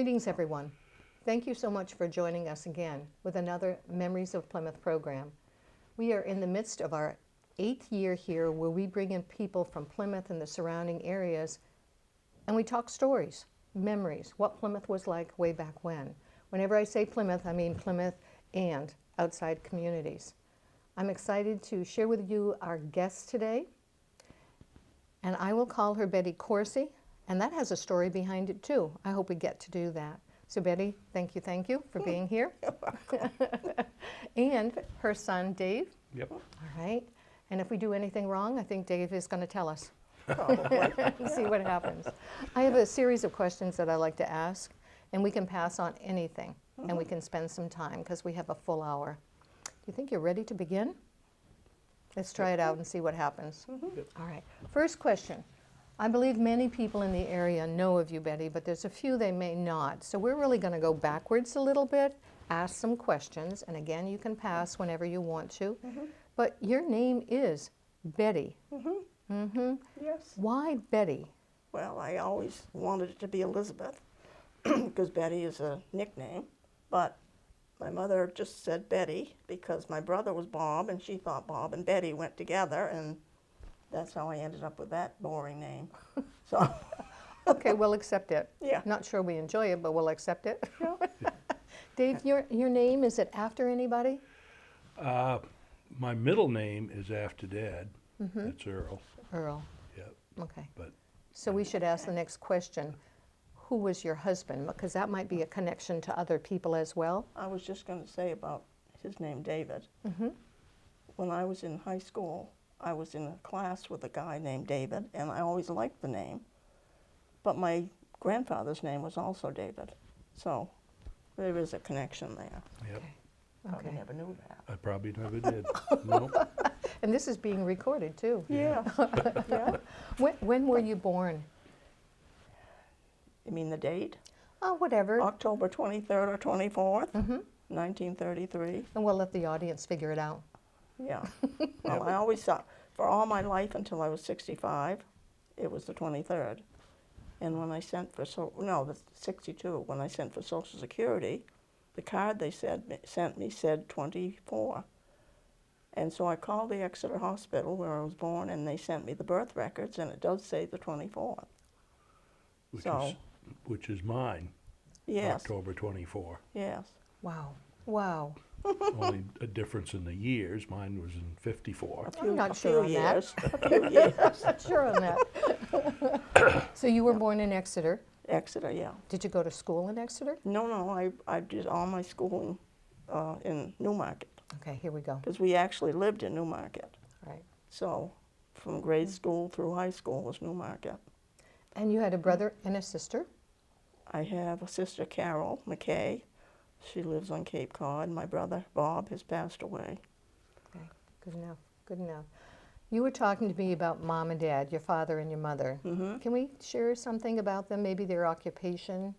Greetings, everyone. Thank you so much for joining us again with another Memories of Plymouth program. We are in the midst of our 8th year here where we bring in people from Plymouth and the surrounding areas and we talk stories, memories, what Plymouth was like way back when. Whenever I say Plymouth, I mean Plymouth and outside communities. I'm excited to share with you our guest today, and I will call her Betty Coursey, and that has a story behind it too. I hope we get to do that. So Betty, thank you for being here. And her son, Dave. Yep. All right. And if we do anything wrong, I think Dave is going to tell us. See what happens. I have a series of questions that I like to ask, and we can pass on anything, and we can spend some time because we have a full hour. Do you think you're ready to begin? Let's try it out and see what happens. All right. First question. I believe many people in the area know of you, Betty, but there's a few they may not. So we're really going to go backwards a little bit, ask some questions, and again, you can pass whenever you want to. But your name is Betty. Yes. Why Betty? Well, I always wanted it to be Elizabeth because Betty is a nickname, but my mother just said Betty because my brother was Bob and she thought Bob and Betty went together, and that's how I ended up with that boring name. So. Okay, we'll accept it. Yeah. Not sure we enjoy it, but we'll accept it. Yeah. Dave, your name, is it after anybody? My middle name is after Dad. That's Earl. Earl. Yep. Okay. But So we should ask the next question. Who was your husband? Because that might be a connection to other people as well. I was just going to say about his name, David. When I was in high school, I was in a class with a guy named David, and I always liked the name. But my grandfather's name was also David. So there is a connection there. yep, Probably Okay. never knew that. I probably never did. No. And this is being recorded too. Yeah. Yeah. When were you born? You mean the date? Oh, whatever. October 23rd or 24th, 1933. And we'll let the audience figure it out. Yeah. Well, I always thought, for all my life until I was 65, it was the 23rd. And when I sent for, the 62, when I sent for Social Security, the card they sent me said 24. And so I called the Exeter Hospital where I was born, and they sent me the birth records, and it does say the 24th. Which is mine. Yes. October 24. Yes. Wow. Wow. Only a difference in the years. Mine was in 54. I'm not a sure few on that. years. A few years. Not sure on that. So you were born in Exeter. Exeter, yeah. Did you go to school in Exeter? No, I did all my schooling in Newmarket, Okay, here we go. because we actually lived in Newmarket. Right. So from grade school through high school was Newmarket. And you had a brother and a sister? I have a sister, Carol McKay. She lives on Cape Cod. My brother, Bob, has passed away. Okay, good enough, good enough. You were talking to me about mom and dad, your father and your mother. Can we share something about them, maybe their occupation?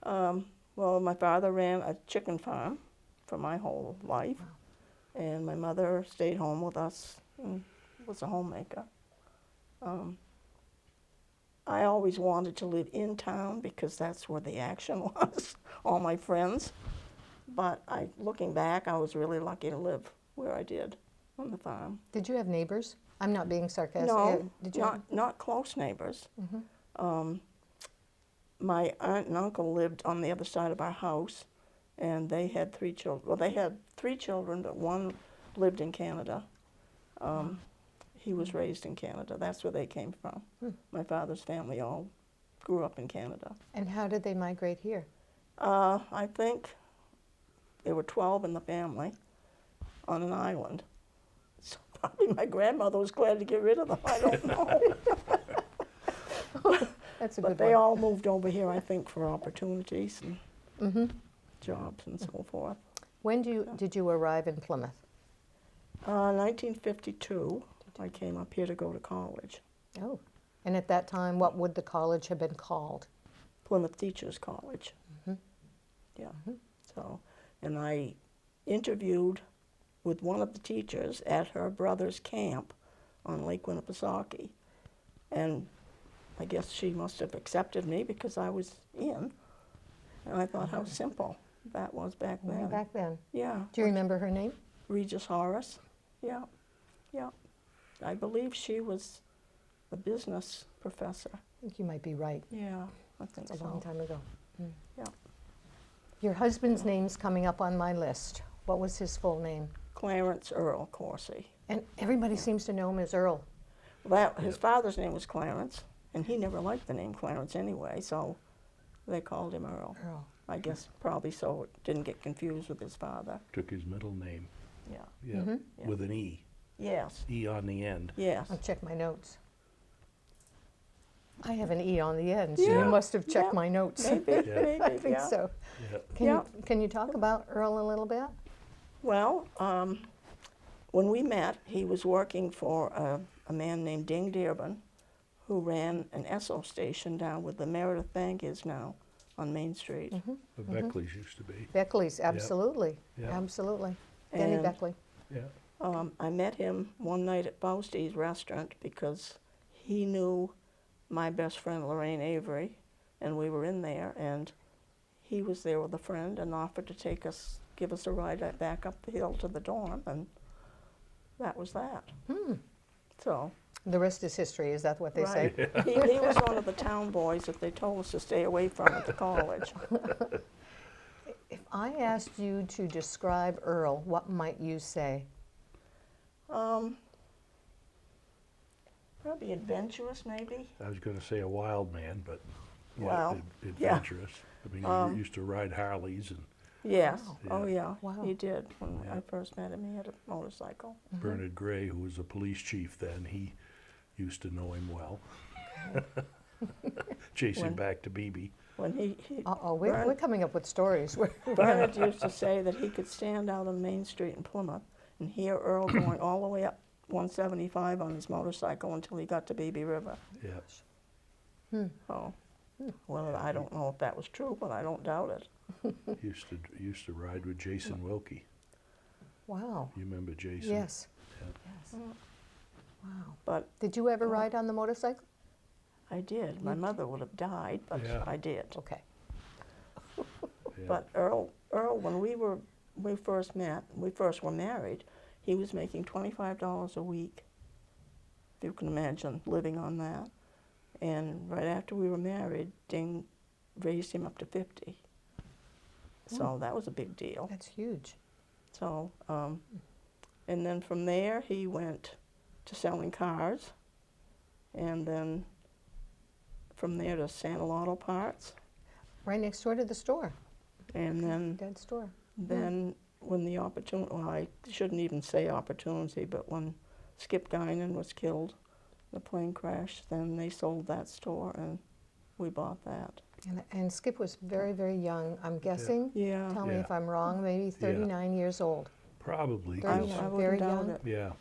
Well, my father ran a chicken farm for my whole life, and my mother stayed home with us and was a homemaker. I always wanted to live in town because that's where the action was, all my friends. But looking back, I was really lucky to live where I did on the farm. Did you have neighbors? I'm not being sarcastic. No, Did you not close neighbors. My aunt and uncle lived on the other side of our house, and they had 3 children. Well, they had 3 children, but one lived in Canada. He was raised in Canada. That's where they came from. My father's family all grew up in Canada. And how did they migrate here? I think there were 12 in the family on an island. So probably my grandmother was glad to get rid of them. I don't know. That's a But good they one. all moved over here, I think, for opportunities and jobs and so forth. When did you arrive in Plymouth? 1952, I came up here to go to college, Oh, and at that time, what would the college have been called? Plymouth Teachers College. Yeah. So, and I interviewed with one of the teachers at her brother's camp on Lake Winnipesaukee, and I guess she must have accepted me because I was in. And I thought how simple that was back Way then. back then. Yeah. Do you remember her name? Regis Horace. Yeah, yeah. I believe she was a business professor. I think you might be right. Yeah, I think It's a so. long time ago. Yeah. Your husband's name's coming up on my list. What was his full name? Clarence Earl Coursey. And everybody seems to know him as Earl. Well, his father's name was Clarence, and he never liked the name Clarence anyway, so they called him Earl. Earl. I guess probably so it didn't get confused with his father. Took his middle name, Yeah. yeah, Yeah. with an E. Yes. E on the end. Yes. I'll check my notes. I have an E on the end, so you Yeah. must have checked Yeah. my notes. Maybe. Yeah. Maybe. I think yeah. so. Yeah. Can you talk about Earl a little bit? Well, when we met, he was working for a man named Ding Dearborn, who ran an Esso station down where the Meredith Bank is now on Main Street. The Beckley's used to be. Beckley's, absolutely, Yeah. absolutely. Denny And- Beckley. Yeah. I met him one night at Bousty's restaurant because he knew my best friend Lorraine Avery, and we were in there, and he was there with a friend and offered to give us a ride back up the hill to the dorm, and that was that. So, The rest is history, is that what they say? right. He was one of the town boys that they told us to stay away from at the college. If I asked you to describe Earl, what might you say? Probably adventurous, maybe. I was going to say a wild man, but yeah, Wow. Yeah. adventurous. I mean, he used to ride Harleys and Yes. Wow. Oh, yeah. Wow. He did. When Yeah. I first met him, he had a motorcycle. Bernard Gray, who was a police chief then, he used to know him well. Chase him When- back to BB. When he Uh-oh, we're coming up with stories. Bernard used to say that he could stand out on Main Street in Plymouth and hear Earl going all the way up 175 on his motorcycle until he got to BB River. Yeah. Oh, well, I don't know if that was true, but I don't doubt it. Used to ride with Jason Wilkie. Wow, You remember Jason? yes. Yeah. Yes. Wow. But Did you ever ride on the motorcycle? I did. My mother would have died, but Yeah. I did. Okay. Yeah. But Earl, when we first met, we first were married, he was making $25 a week. If you can imagine living on that. And right after we were married, Ding raised him up to 50. So that was a big deal. That's huge. So, and then from there he went to selling cars, and then from there to Santa Auto Parts, Right next door to the store, and dead store. then when the opportunity, well, I shouldn't even say opportunity, but when Skip Guinan was killed, the plane crash, then they sold that store and we bought that. And Skip was very, very young, I'm guessing. Yeah. Tell me Yeah. if I'm wrong, maybe 39 years old. Probably. I, 'cause- I Very wouldn't doubt young. it. yeah.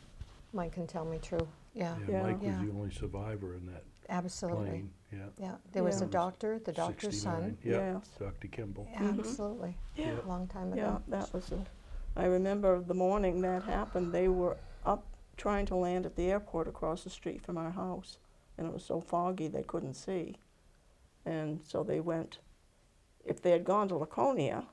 Mike can tell me true. Yeah, Yeah. Mike was Yeah. the only survivor in that absolutely. plane. Yeah. Yeah, there was Yeah. a doctor, the doctor's son. 69. Yeah. Yes. Dr. Kimball. Absolutely. Yeah. A long time Yeah, ago. that was I remember the morning that happened, they were up trying to land at the airport across the street from our house. And it was so foggy they couldn't see. And so they went, if they had gone to Laconia,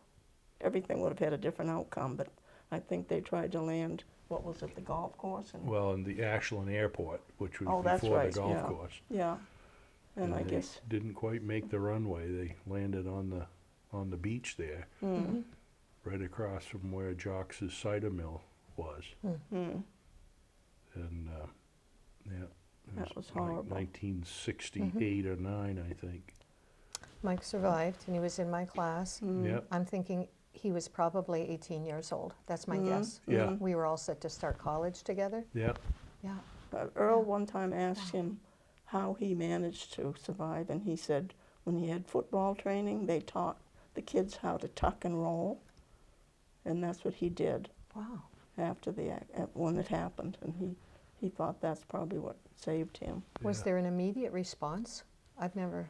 everything would have had a different outcome. But I think they tried to land, what was it, the golf course? And, Well, in the Ashland Airport, which was Oh, that's before right, the golf yeah. course. yeah. And I they guess, didn't quite make the runway. They landed on the beach there, right across from where Jock's cider mill was. And yeah, it That was like horrible. 1968 or 9, I think. Mike survived, and he was in my class. Yep. I'm thinking he was probably 18 years old. That's my guess. Yeah. We were all set to start college together. Yep. Yeah. Earl one time asked him how he managed to survive, and he said when he had football training, they taught the kids how to tuck and roll, and that's what he did Wow. after when it happened, and he thought that's probably what saved him. Was Yeah. there an immediate response? I've never.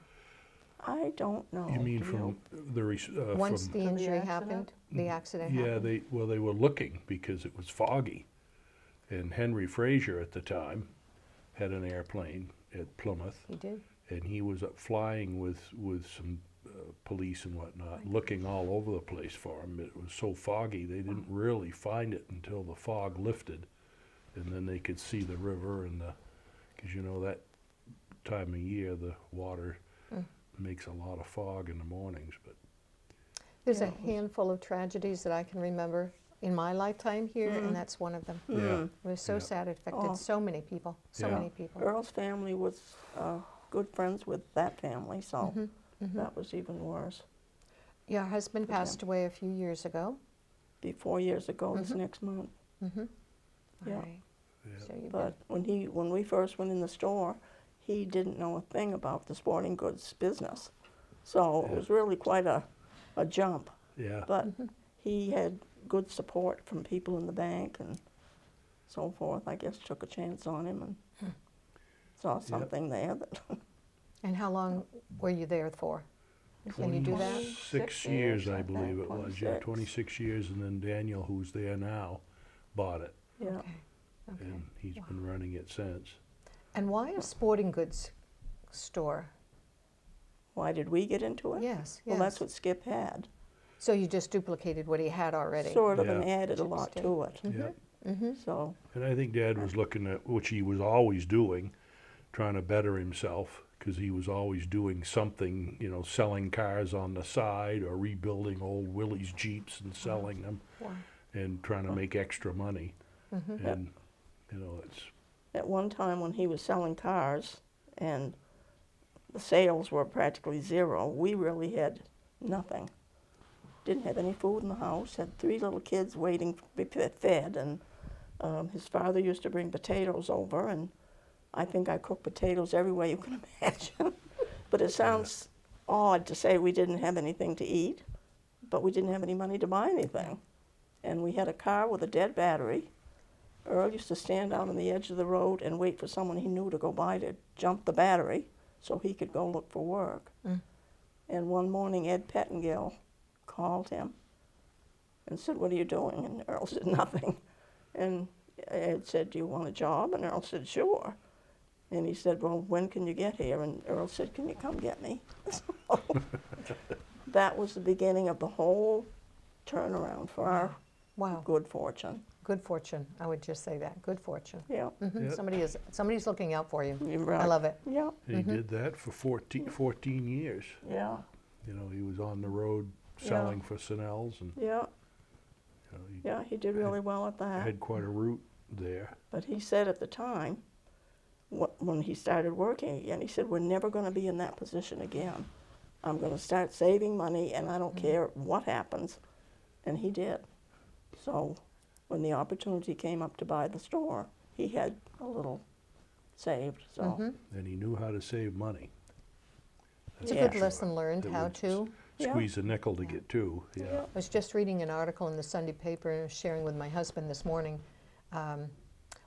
I don't know. You mean do from the Once from the the injury accident? happened, the accident yeah, happened. they were looking because it was foggy, and Henry Fraser at the time had an airplane at Plymouth, He did. and he was up flying with some police and whatnot, looking all over the place for him. It was so foggy, they didn't really find it until the fog lifted, and then they could see the river and because you know that time of year the water makes a lot of fog in the mornings. But There's Yeah, a handful of tragedies that I can remember in my lifetime here, and that's one of them. yeah, It was so Yeah. sad. It affected Oh. so many people, so Yeah. many people. Earl's family was good friends with that family, so that was even worse. Your husband For passed away a few years ago. Be 4 years ago this next month. Mm-hmm. Yeah. All right. yeah. So you've But when we first went in the store, he didn't know a thing about the sporting goods business. So it Yeah. was really quite a jump. Yeah. But he had good support from people in the bank and so forth. I guess took a chance on him and saw something there that And how long were you there for? Can you do that? 26 years, I think, believe it was. Yeah, 26. 26 years, and then Daniel, who's there now, bought it, yeah. Okay. Okay. and he's been running it since. And why a sporting goods store? Why did we get into it? Yes, Well, yes. that's what Skip had. So you just duplicated what he had already. Sort of, Yeah. and added a Chip lot stick. to it. Yeah. Mm-hmm. So And I think Dad was looking at, which he was always doing, trying to better himself, because he was always doing something, you know, selling cars on the side or rebuilding old Willie's Jeeps and selling them Wow. and trying to make extra money. Mm-hmm. And, you know, it's, at one time when he was selling cars and the sales were practically zero, we really had nothing. Didn't have any food in the house, had 3 little kids waiting to be fed, and his father used to bring potatoes over, and I think I cooked potatoes every way you can imagine. But it sounds odd to say we didn't have anything to eat, but we didn't have any money to buy anything. And we had a car with a dead battery. Earl used to stand out on the edge of the road and wait for someone he knew to go by to jump the battery so he could go look for work. And one morning, Ed Pettingill called him and said, "What are you doing?" And Earl said, "Nothing." And Ed said, "Do you want a job?" And Earl said, "Sure." And he said, "Well, when can you get here?" And Earl said, "Can you come get me?" So that was the beginning of the whole turnaround for our Wow. good fortune. Good fortune. I would just say that. Good fortune. Yeah. Mhm. Yeah. Somebody's looking out for you. You're I right. love it. Yeah. and he did that for 14 years. Yeah. You know, he was on the road selling for Snell's, and Yeah. you know, he Yeah. He did really well at that. had quite a route there. But he said at the time, when he started working again, he said, "We're never going to be in that position again. I'm going to start saving money, and I don't care what happens." And he did. So when the opportunity came up to buy the store, he had a little saved. So Mhm. And he knew how to save money. It's a Yeah. good lesson learned That how would to. Yeah. Squeeze a nickel to get two. Yeah. Yeah. I was just reading an article in the Sunday paper and sharing with my husband this morning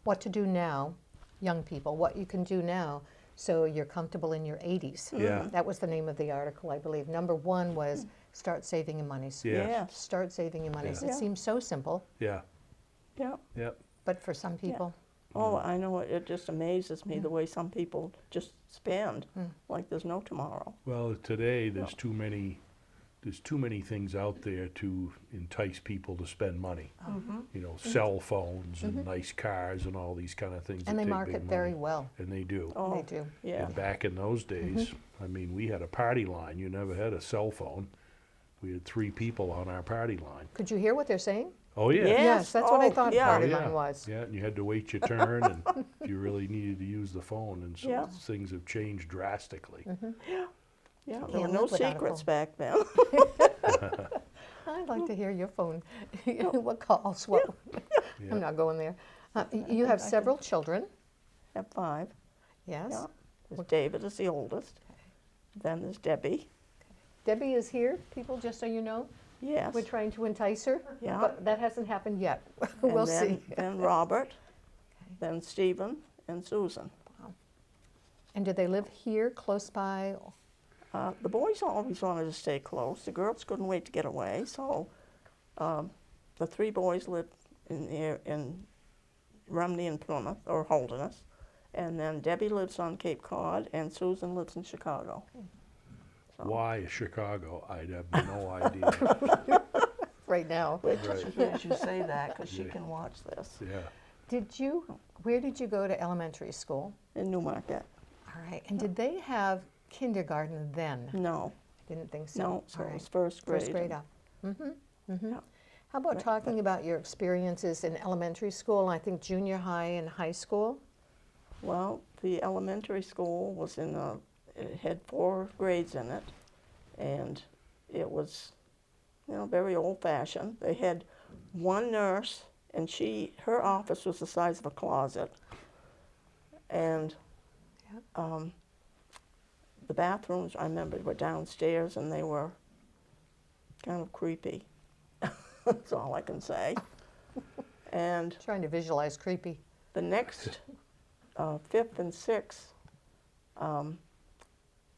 what to do now, young people, what you can do now so you're comfortable in your 80s. Yeah. That was the name of the article, I believe. Number 1 was start saving your monies. Yeah. Yes. Start saving your monies. Yeah. It seems so simple, Yeah. Yeah. Yeah. but for some people, Oh, I know. It just amazes me the way some people just spend like there's no tomorrow. Well, today there's too many things out there to entice people to spend money. You know, cell phones and nice cars and all these kind of things. and that they take market big very money. well. And they do. Oh, They do. yeah. And back in those days, I mean, we had a party line. You never had a cell phone. We had 3 people on our party line. Could you hear what they're saying? Oh yeah. Yeah. Yes, that's what I Oh, thought yeah. party Yeah. line was. Yeah, and you had to wait your turn, and you really needed to use the phone, and so Yeah. things have changed drastically. Yeah, Can't there were no live without a secrets phone. back then. I'd like to hear your phone. What calls? What? Yeah. I'm not going there. You have several children. Have 5. Yes. Yeah. There's David is the oldest. Then there's Debbie. Debbie is here, people, just so you know. Yes. We're trying to entice her, Yeah. but that hasn't happened yet. And We'll then, see. Then Robert, then Stephen, and Susan. And do they live here, close by? The boys always wanted to stay close. The girls couldn't wait to get away, so the 3 boys lived in Rumney and Plymouth, or Holderness, And then Debbie lives on Cape Cod, and Susan lives in Chicago. So, Why Chicago? I'd have no idea. Right now. which Right. is good you say that, because she Yeah. can watch this. Yeah. Where did you go to elementary school? In Newmarket. All right, and did they have kindergarten then? No, I didn't think so. no, so All it right. was first grade. First grade up. Yeah. How about Right, talking about your experiences in elementary school, and I think junior high and high school? Well, the elementary school was it had 4 grades in it, and it was, very old-fashioned. They had one nurse, and her office was the size of a closet. And Yeah. the bathrooms, I remember, were downstairs, and they were kind of creepy. That's all I can say. And Trying to visualize creepy. the next, 5th and 6th,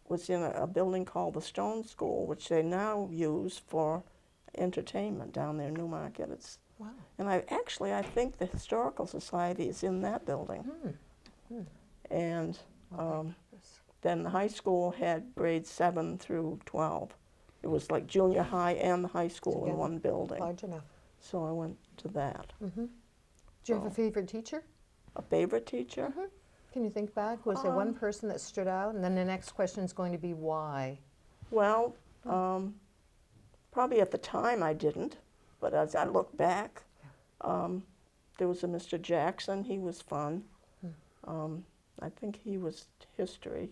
was in a building called the Stone School, which they now use for entertainment down there in Newmarket. Wow. And I think the Historical Society is in that building. And then the high school had grades 7 through 12. It was like junior high and the high school in Together. one building. Large enough. So I went to that. Do you have a favorite teacher? A favorite teacher? Can you think back? Was there one person that stood out? And then the next question is going to be why? Well, probably at the time I didn't, but as I look back, there was a Mr. Jackson. He was fun. I think he was history,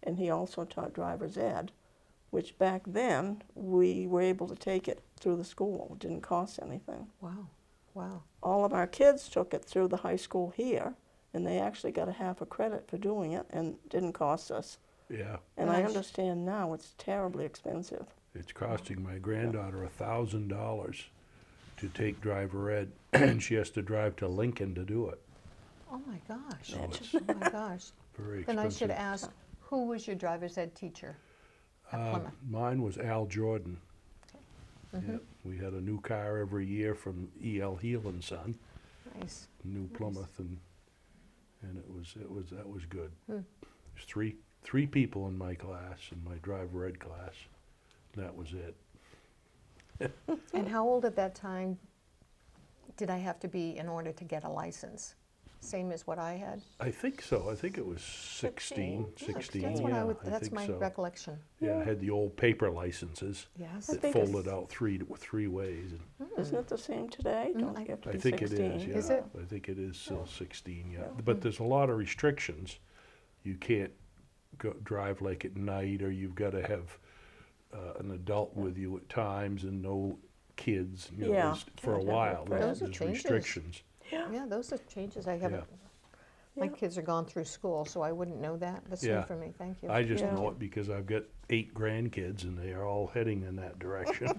and he also taught driver's ed, which back then we were able to take it through the school. It didn't cost anything. Wow. Wow. All of our kids took it through the high school here, and they actually got a half a credit for doing it, and didn't cost us. Yeah. And I Gosh. understand now it's terribly expensive. It's costing my granddaughter $1,000 to take driver ed, and she has to drive to Lincoln to do it. Oh my gosh. So it's Oh my gosh. very expensive. Then I should ask, who was your driver's ed teacher at Plymouth? Mine was Al Jordan. Yeah, we had a new car every year from E.L. Heel and Son, Nice. New Plymouth, and that was good. Hmm. There's three people in my class, in my driver ed class. That was it. And how old at that time did I have to be in order to get a license? Same as what I had? I think so. I think it was 16. 16, That's what yeah, that's think my so. recollection. Yeah, I had the old paper licenses Yes. I that think it's- folded out three ways. And Isn't it the same today? Don't you have to I be think 16? it is, yeah. Is it? I think it is still 16, yeah. But there's a lot of restrictions. You can't drive like at night, or you've got to have an adult with you at times, and no kids, Yeah. there's- for a Can't have while. no friends. Those are There's changes. restrictions. Yeah, those are changes I haven't. My Yeah. kids are gone through school, so I wouldn't know that. That's new Yeah. for me. Thank you. I just Yeah. know it because I've got 8 grandkids, and they are all heading in that direction.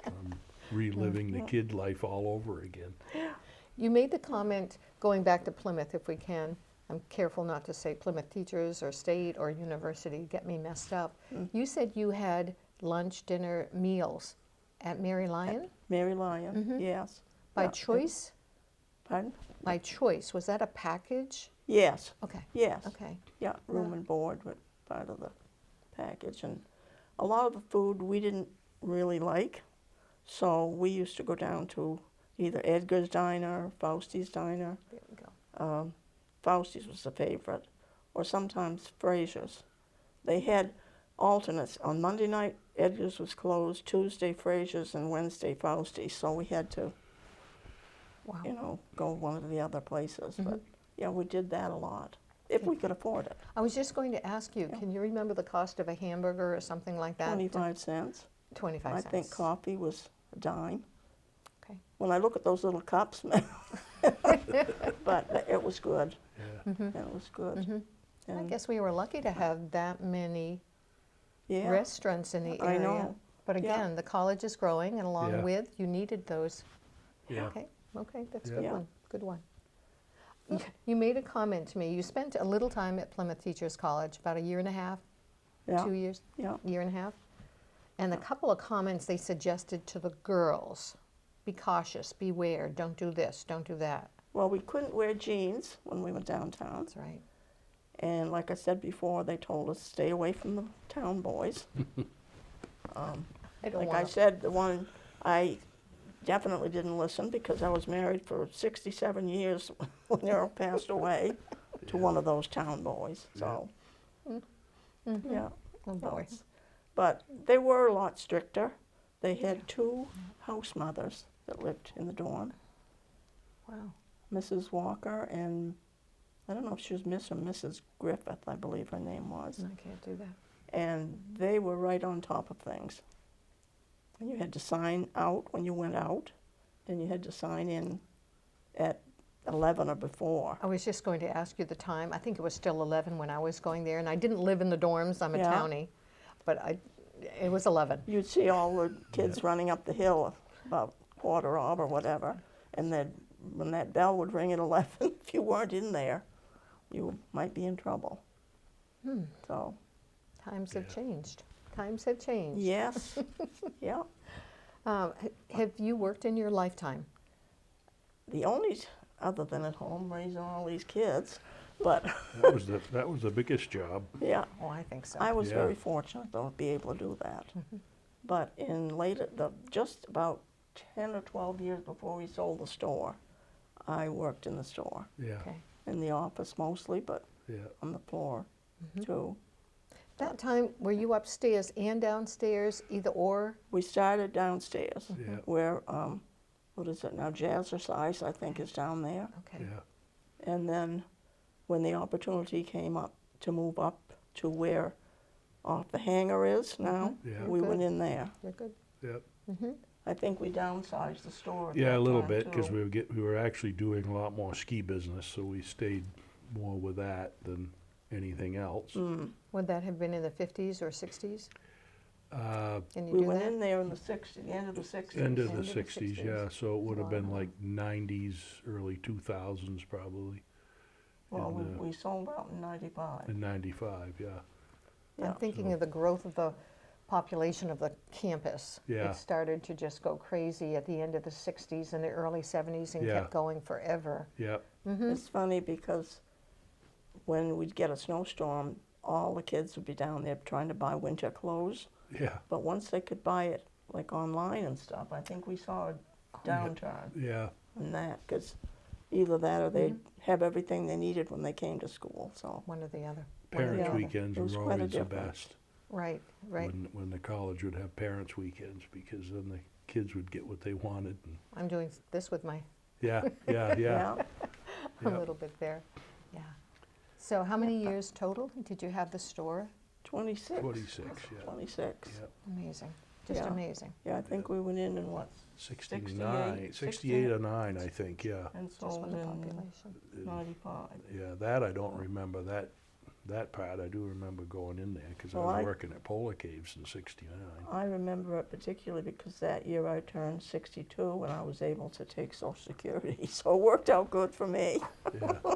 I'm reliving the kid life all over again. You made the comment, going back to Plymouth, if we can. I'm careful not to say Plymouth teachers or state or university, get me messed up. You said you had lunch, dinner, meals at Mary Lyon Mary Lyon, yes. by Yeah. choice? Pardon? By choice. Was that a package? Yes, Okay. yes. Okay. Yeah, room and board were part of the package. And a lot of the food we didn't really like, so we used to go down to either Edgar's Diner, Fausti's Diner. There we go. Fausti's was the favorite, or sometimes Frazier's. They had alternates. On Monday night, Edgar's was closed, Tuesday Frazier's, and Wednesday Fausti's, so we had to, Wow. go one of the other places. But yeah, we did that a lot, if we could afford it. I was just going to ask you, Yeah. can you remember the cost of a hamburger or something like that? 25 cents. 25 I cents. think coffee was a dime. Okay. When I look at those little cups, but it was good. Yeah. It was good. I And guess we were lucky to have that many yeah, restaurants in the I area. know. But Yeah. again, the college is growing, and along Yeah. with, you needed those. Yeah. Okay, that's a Yeah. good Yeah. one, good one. You made a comment to me. You spent a little time at Plymouth Teachers College, about a year and a half, yeah, 2 years, yeah. year and a half. And a couple of comments they suggested to the girls, be cautious, beware, don't do this, don't do that. Well, we couldn't wear jeans when we went downtown. That's right. And like I said before, they told us stay away from the town boys. I don't Like I wanna- said, the one, I definitely didn't listen because I was married for 67 years when Earl passed away to one of those town boys, so, yeah. Oh, boy. But they were a lot stricter. They had two house mothers that lived in the dorm, Wow. Mrs. Walker and, I don't know if she was Miss or Mrs. Griffith, I believe her name was. I can't do that. And they were right on top of things. And you had to sign out when you went out, and you had to sign in at 11 or before. I was just going to ask you the time. I think it was still 11 when I was going there, and I didn't live in the dorms. I'm a Yeah. townie, but it was 11. You'd see all the kids running up the hill about quarter of or whatever, and then when that bell would ring at 11, if you weren't in there, you might be in trouble. So, Times have changed. Times have changed. yes, yeah. Have you worked in your lifetime? The only, other than at home raising all these kids, but That was the biggest job. yeah. Oh, I think so. I was Yeah. very fortunate though to be able to do that. But in later, just about 10 or 12 years before we sold the store, I worked in the store, Yeah, Okay. in the office mostly, but yeah. on the floor too. That time, were you upstairs and downstairs, either or? We started downstairs Yeah. where, what is it now, Jazzercise, I think, is down there. Okay. Yeah, And then when the opportunity came up to move up to where off the hangar is now, Yeah. we Good. went in there. You're good. yep. I think we downsized the store at Yeah, that a little time, bit, because too. we were actually doing a lot more ski business, so we stayed more with that than anything else. Would that have been in the 50s or 60s? Can you We do went that? in there in the 60s, the end of the 60s. End of End the of the 60s, 60s. yeah, so it would have been Wow. like 90s, early 2000s probably, Well, in, we sold out in 95. in 95, yeah. Yeah. I'm thinking of the growth of the population of the campus. Yeah. It started to just go crazy at the end of the 60s and the early 70s and Yeah. kept going forever. Yep, It's funny because when we'd get a snowstorm, all the kids would be down there trying to buy winter clothes. yeah, But once they could buy it, like online and stuff, I think we saw a downturn yeah, in that, because either that or they'd have everything they needed when they came to school, so. One or the other. parents' Yeah. weekends It was were quite a always the difference. best. Right, right. When the college would have parents' weekends, because then the kids would get what they wanted, and, I'm doing this with my, yeah, yeah, yeah. a Yeah. little bit there. Yeah. So how many years total did you have the store? 26. 26, yeah. 26. Yep. Amazing, just Yeah. amazing. Yeah, I think we went in what, 69, 68 or 9, I think, yeah. and Just sold with the in population. 95. Yeah, that I don't remember, that part I do remember going in there, because I Well, was I- working at Polar Caves in 69. I remember it particularly because that year I turned 62 and I was able to take Social Security, so it worked out good for me. Yeah,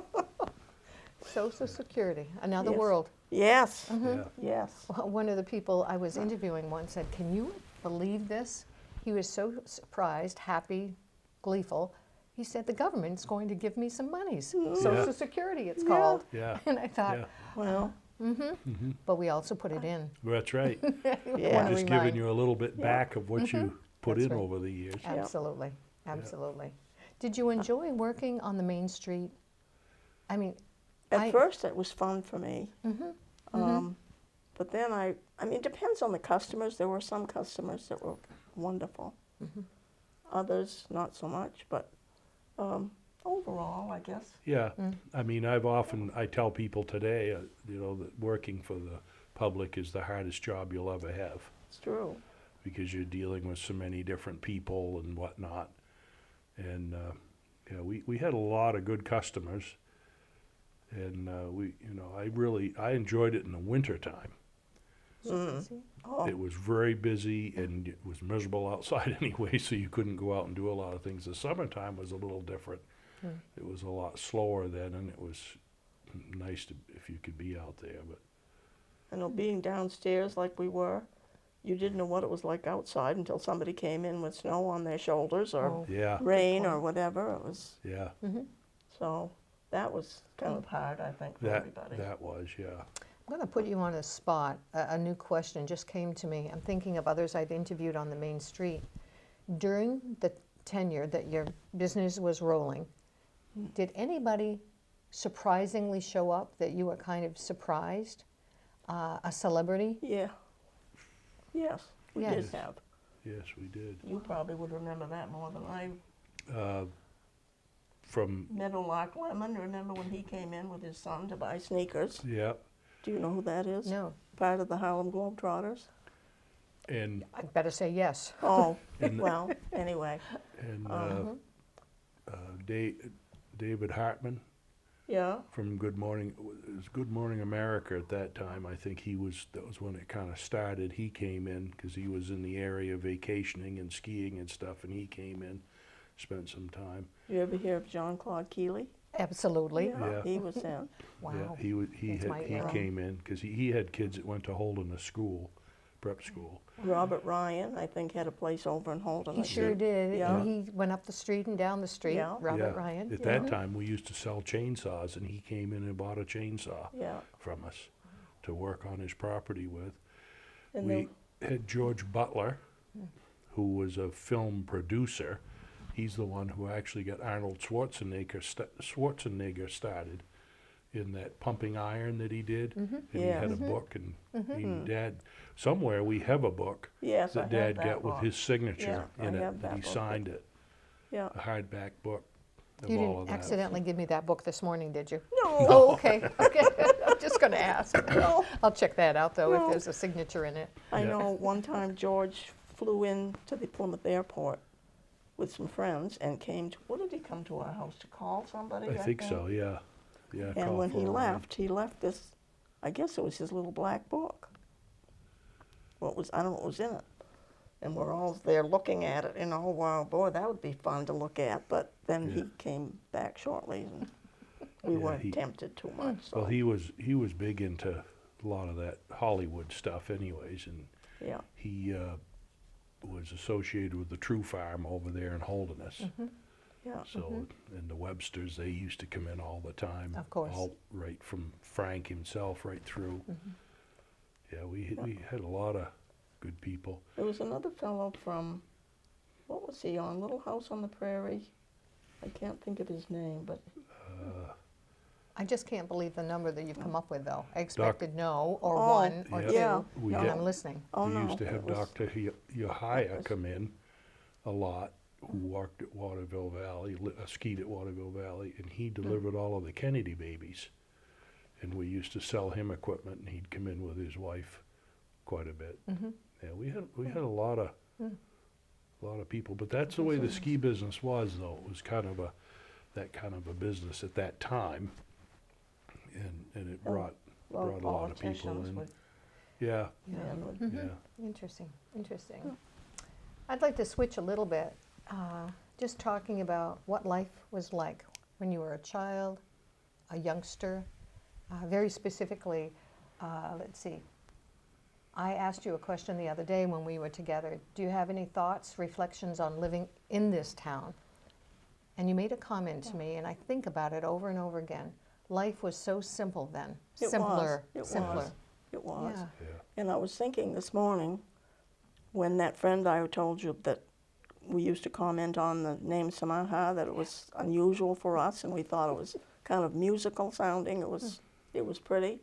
Social Security, another Yes. world. Yes, yeah, yes. Well, one of the people I was interviewing once said, "Can you believe this?" He was so surprised, happy, gleeful. He said, "The government's going to give me some monies. Social Security, it's Yeah. called." yeah, And I thought, yeah. Well, but we also put it in. That's right. yeah. Wanna Just giving remind- you a little bit Yeah. back of what you put That's in right. over the years. Absolutely, absolutely. Did you enjoy working on the main street? I mean, At first it was fun for me. Mm-hmm. But then I mean, it depends on the customers. There were some customers that were wonderful. Mm-hmm. Others, not so much, but overall, I guess. Yeah, I mean, I tell people today, that working for the public is the hardest job you'll ever have, It's true. because you're dealing with so many different people and whatnot. And, yeah, we had a lot of good customers, and, I enjoyed it in the wintertime. busy? Oh, It was very busy, and it was miserable outside anyway, so you couldn't go out and do a lot of things. The summertime was a little different. It was a lot slower then, and it was nice if you could be out there, but. and being downstairs like we were, you didn't know what it was like outside until somebody came in with snow on their shoulders or Oh, Yeah, rain or whatever. It was, yeah, So that was kind of hard, I think, for everybody. That was, yeah. I'm going to put you on a spot. A new question just came to me. I'm thinking of others I've interviewed on the main street. During the tenure that your business was rolling, did anybody surprisingly show up that you were kind of surprised? A celebrity? Yeah. Yes, we did Yes. have. Yes, we did. You probably would remember that more than I. From, Meadowlark Lemon, remember when he came in with his son to buy sneakers? yeah, Do you know who that is? No. Part of the Harlem Globetrotters? and, I'd better say yes. Oh, And- well, anyway, and David Hartman yeah, from Good Morning, it was Good Morning America at that time. I think that was when it kind of started. He came in because he was in the area vacationing and skiing and stuff, and he came in, spent some time. you ever hear of John Claude Keeley? Absolutely. Yeah. He was in. Wow. Yeah, That's my he era. came in because he had kids that went to Holderness School, prep school. Robert Ryan, I think, had a place over in Holden. He sure did. Yeah. And he went up the street and down the street, Yeah. Robert Yeah. Ryan. At that time, we used to sell chainsaws, and he came in and bought a chainsaw Yeah. from us to work on his property with. And We had George Butler, who was a film producer. He's the one who actually got Arnold Schwarzenegger started in that pumping iron that he did. And he Yeah. had a book, and Dad, somewhere we have a book yes, I that have Dad that got with book. his signature Yeah, in I it, have that he that book. signed it, Yeah. a hardback book of You all didn't of that. accidentally give me that book this morning, did you? No. Oh, okay. Okay. I'm just going to ask. No. I'll check that out, though, No. if there's a signature in it. I Yeah. know one time George flew in to the Plymouth airport with some friends and came to, what did he come to our house, to call somebody? I think so, yeah. Yeah. And call when for he a ride. left this, I guess it was his little black book. I don't know what was in it. And we're all there looking at it, and oh, wow, boy, that would be fun to look at. But then Yeah. he came back shortly, and we Yeah, weren't tempted too much. So, Well, he was big into a lot of that Hollywood stuff anyways, and yeah, he was associated with the True Farm over there in Holderness. yeah. So, and the Websters, they used to come in all the time. Of course. All right from Frank himself right through. Yeah, we had a lot of good people. There was another fellow from, what was he on, Little House on the Prairie? I can't think of his name, but I just can't believe the number that you've come up with, though. I expected no, or Oh, one, or yeah. two. Yeah. We And had- I'm listening. oh we no. used to have it was- Dr. Yohaya come in a lot, who worked at Waterville Valley, skied at Waterville Valley, and he delivered all of the Kennedy babies. And we used to sell him equipment, and he'd come in with his wife quite a bit. Yeah, we had a lot of people, but that's the way the ski business was, though. It was kind of that kind of a business at that time, and it brought A lot of a lot of people politicians in. would, Yeah, men would, yeah. Interesting, interesting. I'd like to switch a little bit, just talking about what life was like when you were a child, a youngster. Very specifically, let's see. I asked you a question the other day when we were together. Do you have any thoughts, reflections on living in this town? And you made a comment to me, and I think about it over and over again. Life was so simple then. It Simpler, was. simpler. It was. Yeah. Yeah. And I was thinking this morning, when that friend I told you that we used to comment on the name Samaha, that it was unusual for us, and we thought it was kind of musical sounding. It was pretty.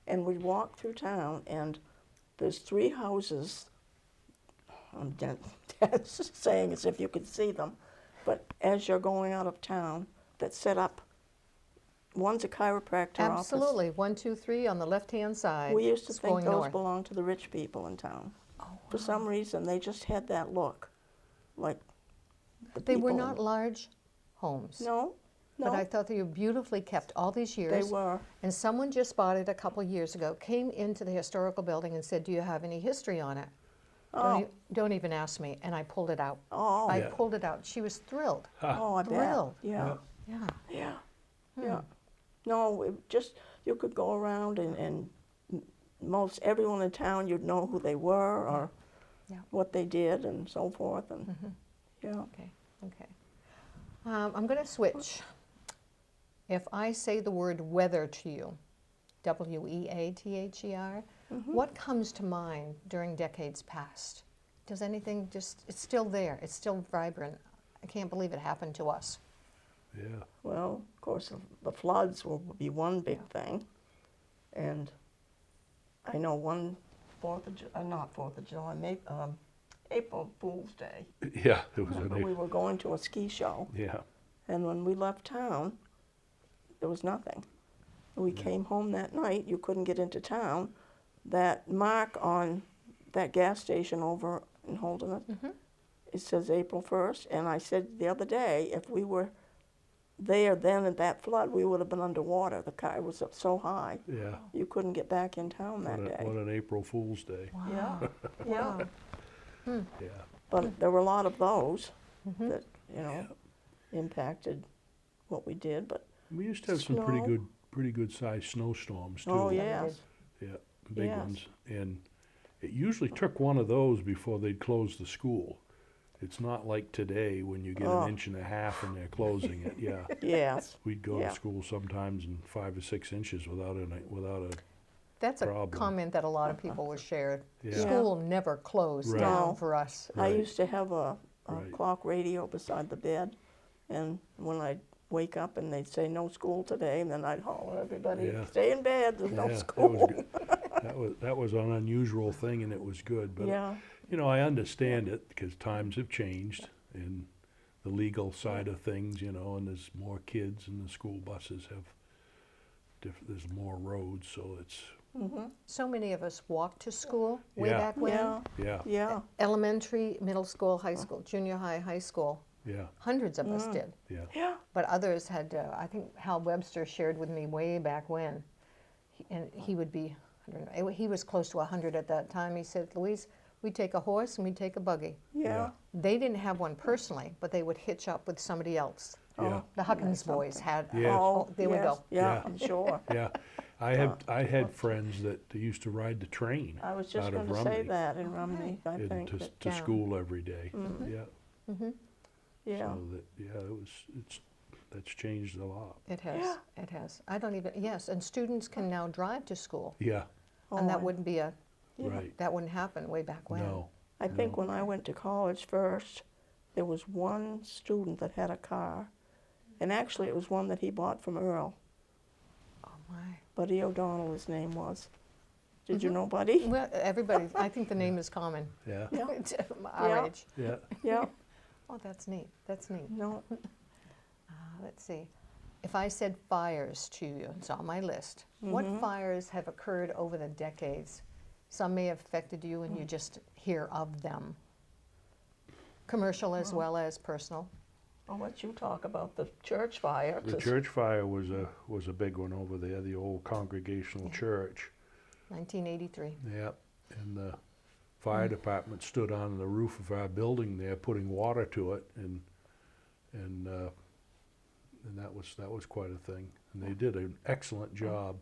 And we walked through town, and there's 3 houses. I'm dead saying as if you could see them, but as you're going out of town, that set up. One's a chiropractor office. Absolutely. 1, 2, 3 on the left-hand side. We used to It's think going those north. belonged to the rich people in town. Oh, For some reason, they just had that look, like the They were people- not large homes. No, But I no, thought they were beautifully kept all these they years. were. And someone just bought it a couple years ago, came into the historical building and said, do you have any history on it? Oh, Don't even ask me. And I pulled it out. oh, I Yeah. pulled it out. She was thrilled. oh, I bet. Thrilled. Yeah, Yeah. yeah, yeah. No, it just, you could go around and most everyone in town, you'd know who they were or Yeah. what they did and so forth. And yeah, Okay. Okay. I'm going to switch. If I say the word weather to you, W-E-A-T-H-E-R, what comes to mind during decades past? Does anything just, it's still there, it's still vibrant. I can't believe it happened to us. Yeah. Well, of course, the floods will be one big thing. And I know one not 4th of July, April Fool's Day. Yeah, it was Remember, we were going to a ski show, yeah, and when we left town, there was nothing. We came home that night, you couldn't get into town. That mark on that gas station over in Holderness, it says April 1st, and I said the other day, if we were there then at that flood, we would have been underwater. The car was up so high, yeah. you couldn't get back in town that day. What an April Fool's Day. Yeah, yeah. Wow. Yeah. But there were a lot of those that, you know, impacted what we did, but We used to have some Snow. pretty good sized snowstorms too. oh Yeah, we yes, Yeah, big Yes. ones. And it usually took one of those before they'd close the school. It's not like today when you get Oh. an inch and a half and they're closing it. Yeah, yes, we'd go Yeah. to school sometimes in 5 or 6 inches without a. That's a Problem. comment that a lot of people will share. Yeah. School never closed Right. down No. for us. I Right. used to have a Right. clock radio beside the bed, and when I'd wake up and they'd say no school today, and then I'd holler, everybody, Yeah. stay in bed, there's no Yeah, school. That was good. That was an unusual thing, and it was good. But Yeah, you know, I understand it because times have changed and the legal side of things. You know, and there's more kids, and the school buses have. There's more roads, so it's So many of us walked to school way Yeah. back when. yeah, yeah, yeah, Elementary, middle school, high school, junior high, high school. yeah, Hundreds of us did. yeah. yeah, But others had, I think Hal Webster shared with me way back when, and he would be, I don't know, he was close to 100 at that time. He said, Louise, we'd take a horse and we'd take a buggy. yeah. They didn't have one personally, but they would hitch up with somebody else. Yeah. The Huckins boys had, Yeah. Oh, they would yes, go. Yeah, Yeah. I'm sure. Yeah, I had friends that used to ride the train I was just out going of to say Rumney that in Rumney, I and think. to that- to down. school every day. Yeah, Yeah, so that's changed a lot. It has, Yeah. it has. I don't even, yes, and students can now drive to school. Yeah, And that Oh, wouldn't be a, right. that wouldn't happen way back when. No, I think when I went to college first, there was one student that had a car, and actually it was one that he bought from Earl. Oh, my. Buddy O'Donnell, his name was. Did you know Buddy? Well, everybody, I think the name is common. yeah, Yeah, Our Yeah. age. yeah. yeah, Oh, that's neat, that's neat. no, Let's see. If I said fires to you, it's on my list. What fires have occurred over the decades? Some may have affected you and you just hear of them. Commercial as well as personal. I'll let you talk about the church fire. The 'cause- church fire was a big one over there, the old Congregational Church. 1983. Yeah, and the fire department stood on the roof of our building there, putting water to it, and that was quite a thing. And they did an excellent job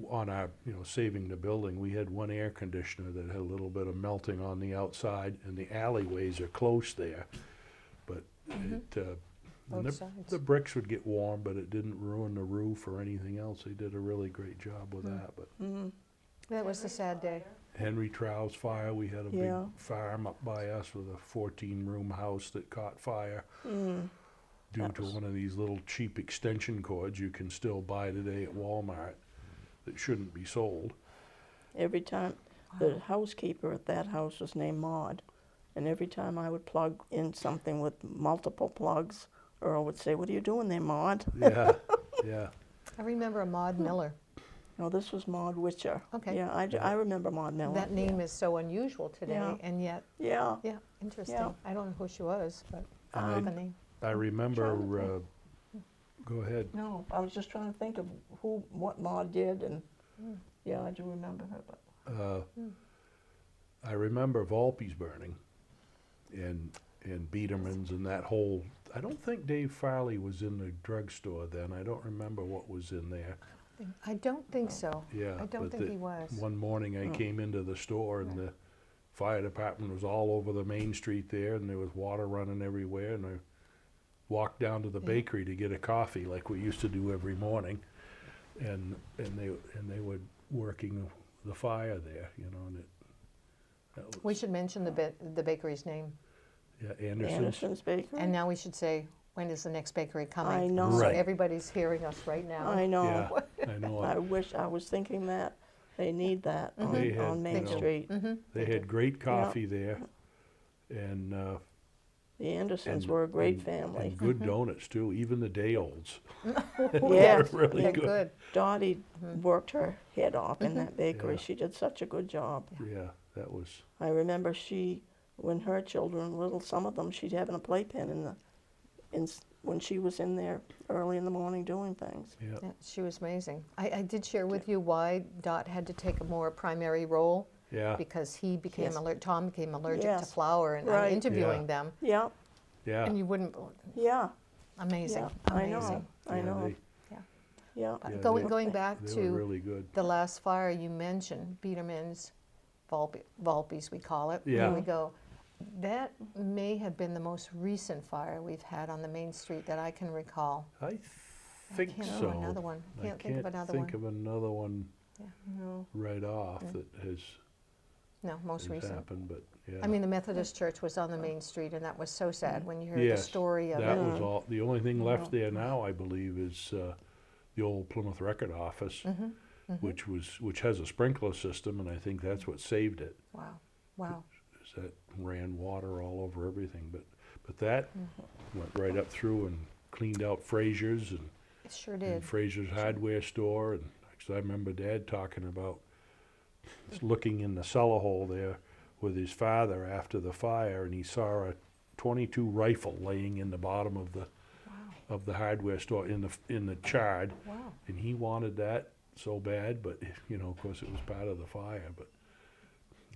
on our, saving the building. We had one air conditioner that had a little bit of melting on the outside, and the alleyways are close there, but Both and sides. the bricks would get warm, but it didn't ruin the roof or anything else. They did a really great job with that. But That was a sad day. Henry Trow's fire, we had a Yeah. big farm up by us with a 14-room house that caught fire due That to was- one of these little cheap extension cords you can still buy today at Walmart that shouldn't be sold. Every time, the housekeeper at that house was named Maud, and every time I would plug in something with multiple plugs, Earl would say, "What are you doing there, Maud?" Yeah, yeah, I remember Maud Miller. No, this was Maud Witcher. Okay. Yeah, I remember Maud Miller. That name is so unusual today, Yeah. and yet, Yeah. yeah, interesting. Yeah. I don't know who she was, but And the name. I remember, Trying go ahead. No, I was just trying to think of what Maud did, and yeah, I do remember her. But I remember Volpe's burning and Biederman's and that whole, I don't think Dave Farley was in the drugstore then. I don't remember what was in there. I don't think so. Yeah. I don't but think he was. One morning I came into the store and the fire department was all over the main street there and there was water running everywhere and walk down to the bakery to get a coffee like we used to do every morning, and they were working the fire there, you know, and that was, We should mention the bakery's name. yeah, Anderson's. Anderson's Bakery. And now we should say, when is the next bakery coming? I know. So Right. everybody's hearing us right now. I know. Yeah, I know. I wish I was thinking that. They need that They had, on Main you know, Street. They had great coffee there, and The Andersons and- were a great and- family. and good donuts too. Even the day olds. Yeah, really They're good. good. Dottie worked her head off in that bakery. Yeah. She did such a good job. Yeah, that was. I remember when her children were little, some of them, she'd have in a playpen when she was in there early in the morning doing things. Yeah. Yeah, she was amazing. I did share with you why Dot had to take a more primary role, Yeah. because he became Yes. Tom became allergic to Yes. flour, and Right. I'm interviewing Yeah. them, Yeah, Yeah. and you wouldn't. yeah, Amazing, yeah. I know, amazing. I Yeah, know. they- Yeah, But Yeah, going back They were to really good. the last fire you mentioned, Biedermann's, Volpe's we call it. Yeah. There we go. That may have been the most recent fire we've had on the main street that I can recall. I think I can't so. think of another one. I Can't think of another think one. of another one Yeah, no, right off that has, no, most has recent. happened, but yeah. I mean, the Methodist church was on the main street, and that was so sad when you heard the Yes, story of that it. was all. The only thing left there now, I believe, is the old Plymouth Record Office, which has a sprinkler system, and I think that's what saved it. Wow, wow. Is that ran water all over everything, but that went right up through and cleaned out Frazier's and It sure did. Frazier's hardware store, and because I remember Dad talking about looking in the cellar hole there with his father after the fire, and he saw a .22 rifle laying in the bottom of the hardware store in the chard, Wow. and he wanted that so bad, but you know, of course, it was part of the fire, but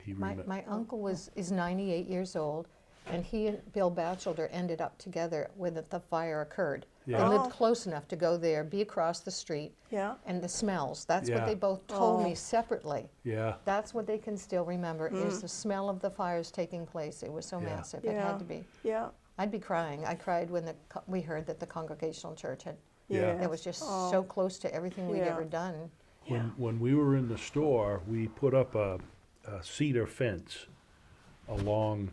he My uncle is 98 years old, and he and Bill Batchelder ended up together when the fire occurred. They Yeah. lived Oh. close enough to go there, be across the street, yeah. and the smells. That's what Yeah. they both told Oh. me separately. yeah, That's what they can still remember is the smell of the fires taking place. It was so Yeah. massive. It Yeah. had to be. Yeah, I'd be crying. I cried when we heard that the Congregational Church had. Yeah. yes. It was just Oh, so close to everything we'd Yeah. ever done. When we were in the store, we put up a cedar fence along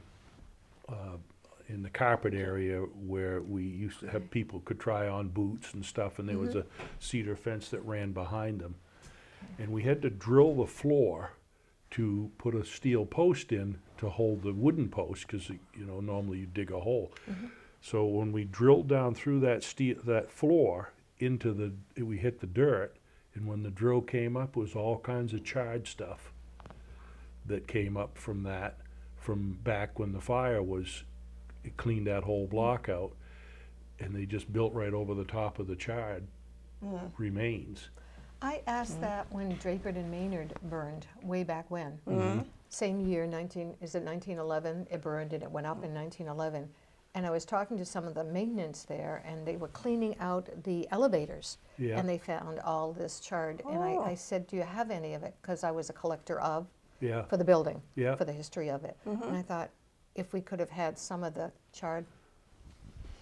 in the carpet area where we used to have people could try on boots and stuff, and there was a cedar fence that ran behind them. And we had to drill the floor to put a steel post in to hold the wooden post, because you know normally you dig a hole. So when we drilled down through that floor into we hit the dirt, and when the drill came up, it was all kinds of charred stuff that came up from back when the fire was. It cleaned that whole block out, and they just built right over the top of the charred remains. I asked that when Drapert and Maynard burned way back when. Same year, 1911, it burned, and it went up in 1911. And I was talking to some of the maintenance there, and they were cleaning out the elevators. Yeah. And they found all this charred. And I said, do you have any of it? Because I was a collector Yeah, for the building, Yeah. for the history of it. And I thought, if we could have had some of the charred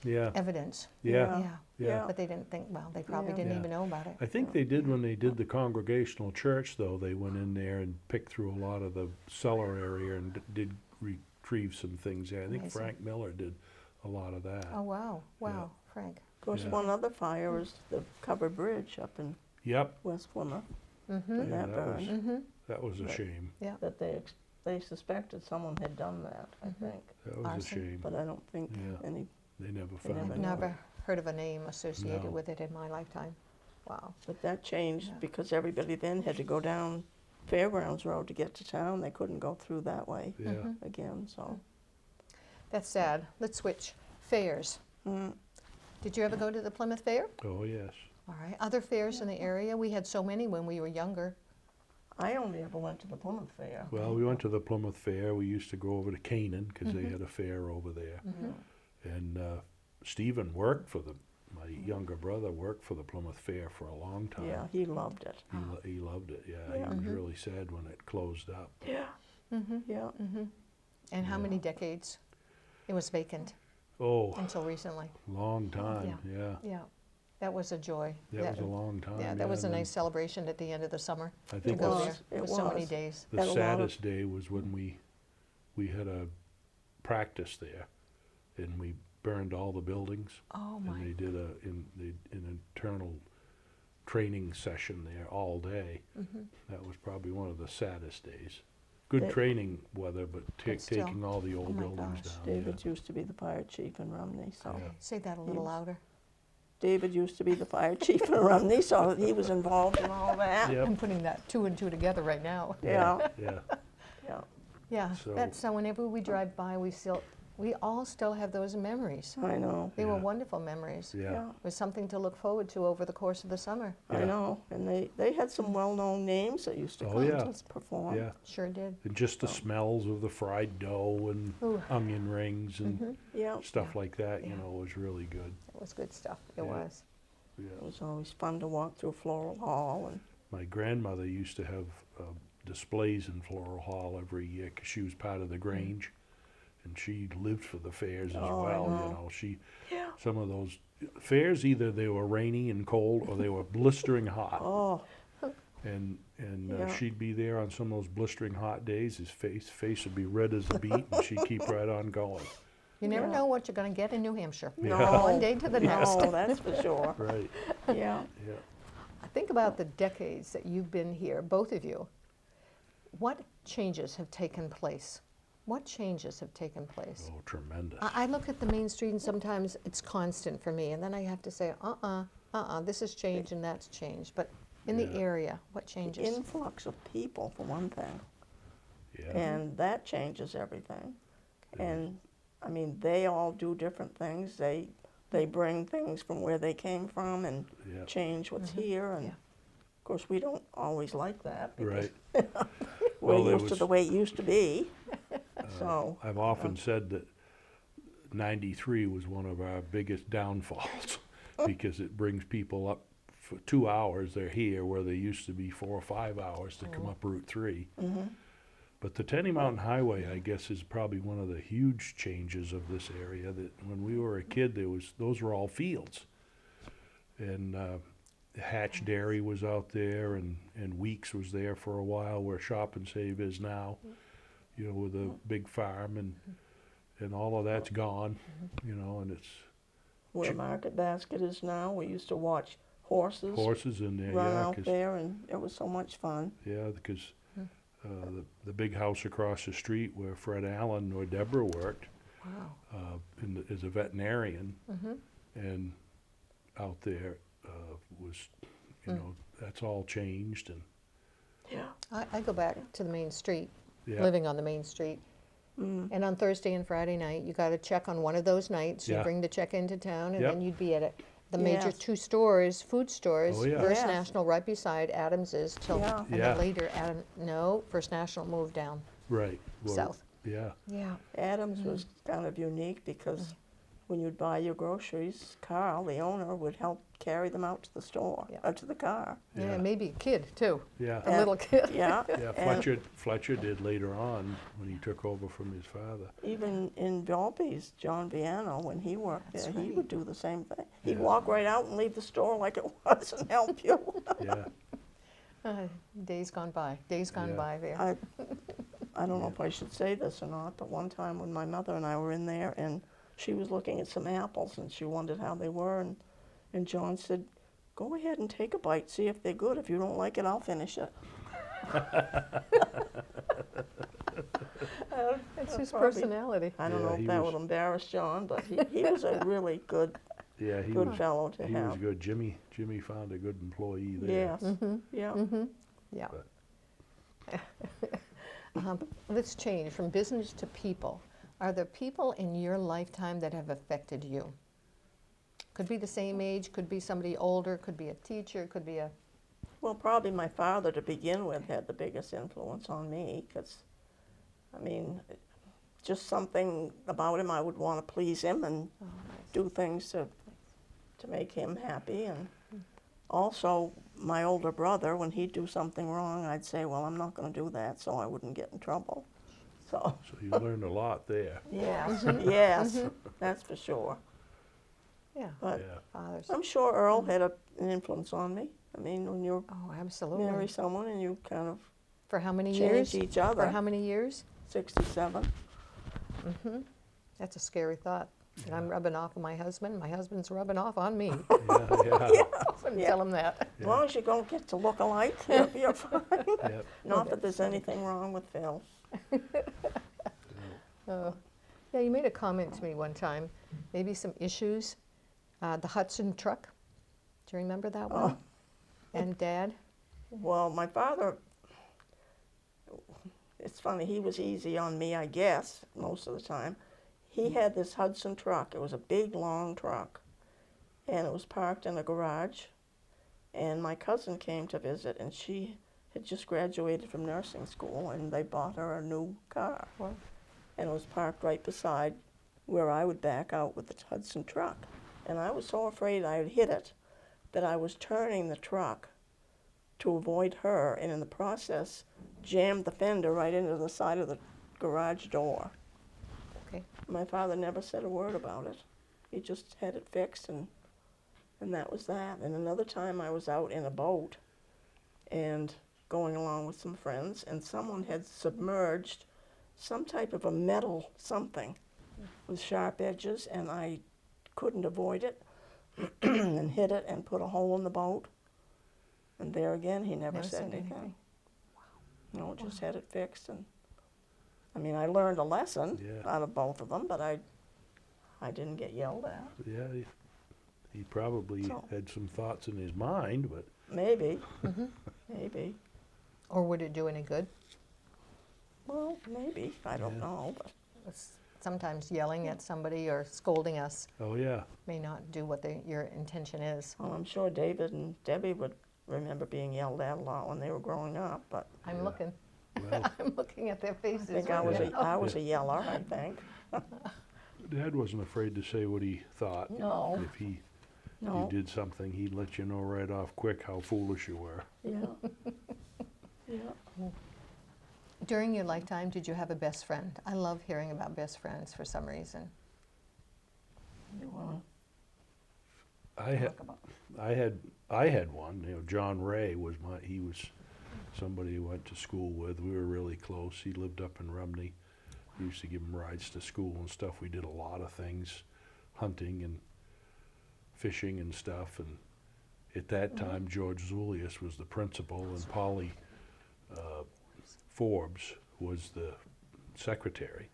yeah, evidence. yeah. Yeah. Yeah. But they didn't think, well, they probably Yeah. didn't Yeah. even know about it. I think they did when they did the Congregational Church, though. They went in there and picked through a lot of the cellar area and did retrieve some things. Yeah, I think Amazing. Frank Miller did a lot of that. Oh, wow, wow, Frank. Of course, Yeah. one other fire was the covered bridge up in Yep, West Plymouth. Mm-hmm. When Yeah, that that was- burned. that was a Right. shame. Yeah. That they suspected someone had done that, I think. That was a Arson. shame. But I don't think Yeah. any, They never They found never it. know. Never heard of a name associated No. with it in my lifetime. Wow. but that changed Yeah. because everybody then had to go down Fairgrounds Road to get to town. They couldn't go through that way Yeah, again, so. That's sad. Let's switch. Fairs. Did you ever go to the Plymouth Fair? oh, yes. All right. Other fairs in the area? We had so many when we were younger. I only ever went to the Plymouth Fair. Well, we went to the Plymouth Fair. We used to go over to Canaan because they had a fair over there. And Stephen worked for my younger brother worked for the Plymouth Fair for a long time. Yeah, he loved it. He loved it, yeah. Yeah. He was really sad when it closed up. Yeah. Yeah. And how Yeah. many decades? It was vacant. Oh, until recently. long time, yeah. Yeah, that was a joy. That was a long time. Yeah, that was a and then nice celebration at the end of the summer I to think go was. there It for so many was. days. the Had a lot of- saddest day was when we had a practice there, and we burned all the buildings. Oh And they did an internal training session there all day. That was probably one of the saddest days. Good They- training weather, but But still. taking all the old my buildings gosh. down. David used to be the fire chief in Rumney, so. Yeah. Say that a little Yes. louder. David used to be the fire chief in Rumney, so he was involved in all that. Yep. I'm putting that two and two together right now. Yeah, Yeah, yeah. Yeah, So- that's so whenever we drive by, we all still have those memories. I know. They were Yeah. wonderful memories. yeah. It was something to look forward to over the course of the summer. Yeah. I know. And they had some well-known names that used to Oh, come yeah. to perform. Yeah, Sure did. and just the smells of the fried dough and Ooh. onion rings and Yeah. stuff like that, you Yeah. know, was really good. It was good stuff. It Yeah. was. It Yeah. was always fun to walk through Floral Hall and My grandmother used to have displays in Floral Hall every year because she was part of the Grange, and she lived for the fairs as Oh, I well. know. You know, some of those fairs, either they were rainy and cold or they were blistering hot. oh, And Yeah. she'd be there on some of those blistering hot days. His face would be red as a beet, and she'd keep right on going. You never Yeah. know what you're going to get in New Hampshire. no. One day to the next. No, that's for sure. Right? Yeah. Yeah. Think about the decades that you've been here, both of you. What changes have taken place? What changes have taken place? Oh, tremendous. I look at the main street and sometimes it's constant for me, and then I have to say, this has changed and that's changed. But in the Yeah. area, what The changes? influx of people, for one thing, Yeah. and that changes everything. It And, I mean, they all do different things. They bring things from where they came from and Yeah. change what's here. And, Yeah. of course, we don't always like that because Right. we're Well, there used to was- the way it used to be. So, I've often said that '93 was one of our biggest downfalls because it brings people up for 2 hours. They're here where they used to be 4 or 5 hours to come up Route 3. But the Tenny Mountain Highway, I guess, is probably one of the huge changes of this area. That when we were a kid, those were all fields, and Hatch Dairy was out there, and Weeks was there for a while, where Shop and Save is now. You know, with a big farm, and all of that's gone. You know, and it's where Market Basket is now, we used to watch horses horses in there, run yeah, out 'cause there, and it was so much fun. yeah, because the big house across the street where Fred Allen or Deborah worked Wow. as a veterinarian, Mm-hmm. and out there was, you know, that's all changed, and Yeah. I go back to the main street, yeah, living on the main street. And on Thursday and Friday night, you got to check on one of those nights. You Yeah. bring the check into town, and Yep. then you'd be at the major Yes. two stores, food stores. Oh, yeah. First Yes. National right beside Adams's till, Yeah. and Yeah. then later First National moved down right, well, south. yeah, Yeah. Adams was kind of unique because when you'd buy your groceries, Carl, the owner, would help carry them out to the store, Yeah. to the car. Yeah, Yeah. maybe a kid too, yeah. a little kid. Yeah. Yeah, And Fletcher did later on when he took over from his father. even in Volpe's, John Viano, when he worked That's there, he right. would do the same thing. He'd Yeah. walk right out and leave the store like it was and help you. Yeah, Days gone by. Days gone Yeah. by there. I don't know if I should say this or not, but one time when my mother and I were in there and she was looking at some apples and she wondered how they were, and John said, "Go ahead and take a bite, see if they're good. If you don't like it, I'll finish it." It's his probably- personality. I don't Yeah, know if he that was- would embarrass John, but he was a really good yeah, he good was, fellow to he was have. good. Jimmy found a good employee there. Yes, yeah. Yeah. But- Let's change from business to people. Are there people in your lifetime that have affected you? Could be the same age, could be somebody older, could be a teacher, could be a... Well, probably my father to begin with had the biggest influence on me because, I mean, just something about him, I would want to please him and Oh, do things to make him happy. And also, my older brother, when he'd do something wrong, I'd say, well, I'm not going to do that, so I wouldn't get in trouble. So, So you learned a lot there. yes, yes, that's for sure. Yeah, But Yeah. fathers. I'm sure Earl had an influence on me. I mean, when you Oh, absolutely. marry someone and you kind of For how many change years? each For other. how many years? 67. That's a scary thought. And I'm rubbing off on my husband's rubbing off on me. Yeah, yeah, Wouldn't Yeah. tell him that. As long as you don't get to look alike, you're fine. yeah. Not that there's anything wrong with Phil. Oh. Yeah, you made a comment to me one time, maybe some issues. The Hudson truck. Do you remember that one? And Dad? Well, my father, it's funny, he was easy on me, I guess, most of the time. He had this Hudson truck. It was a big, long truck, and it was parked in a garage. And my cousin came to visit, and she had just graduated from nursing school, and they bought her a new car. Wow. And it was parked right beside where I would back out with the Hudson truck. And I was so afraid I would hit it that I was turning the truck to avoid her, and in the process, jammed the fender right into the side of the garage door. Okay. My father never said a word about it. He just had it fixed, and that was that. And another time I was out in a boat and going along with some friends, and someone had submerged some type of a metal something with sharp edges, and I couldn't avoid it and hit it and put a hole in the boat. And there again, he never said anything. Wow. No, just had it fixed. And I mean, I learned a lesson Yeah. out of both of them, but I didn't get yelled at. Yeah, he probably So- had some thoughts in his mind, but Maybe, maybe. Or would it do any good? Well, maybe. I don't Yeah. know. But Sometimes yelling at somebody or scolding us oh yeah, may not do what your intention is. well, I'm sure David and Debbie would remember being yelled at a lot when they were growing up. But I'm Yeah. looking. well, I'm looking at their I faces. think right now. I was a yeller. I think. Dad wasn't afraid to say what he thought. No. If you No. did something, he'd let you know right off quick how foolish you were. Yeah. Yeah. During your lifetime, did you have a best friend? I love hearing about best friends for some reason. You wanna I had, talk about? I had one. You know, John Ray was he was somebody who went to school with. We were really close. He lived up in Rumney. We used to give him rides to school and stuff. We did a lot of things, hunting and fishing and stuff. And at that time, George Zulius was the principal, and Polly Forbes was the secretary.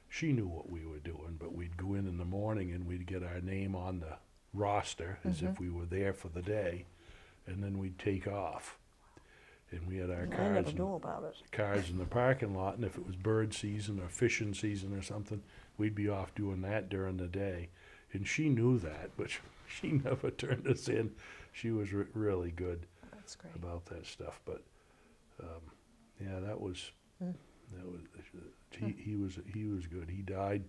She knew what we were doing, but we'd go in the morning and we'd get our name on the roster as if we were there for the day, and then we'd take off. And we had our I cars never in, knew about it. cars in the parking lot, and if it was bird season or fishing season or something, we'd be off doing that during the day. And she knew that, but she never turned us in. She was really good That's great. about that stuff. But yeah, that was he was good. He died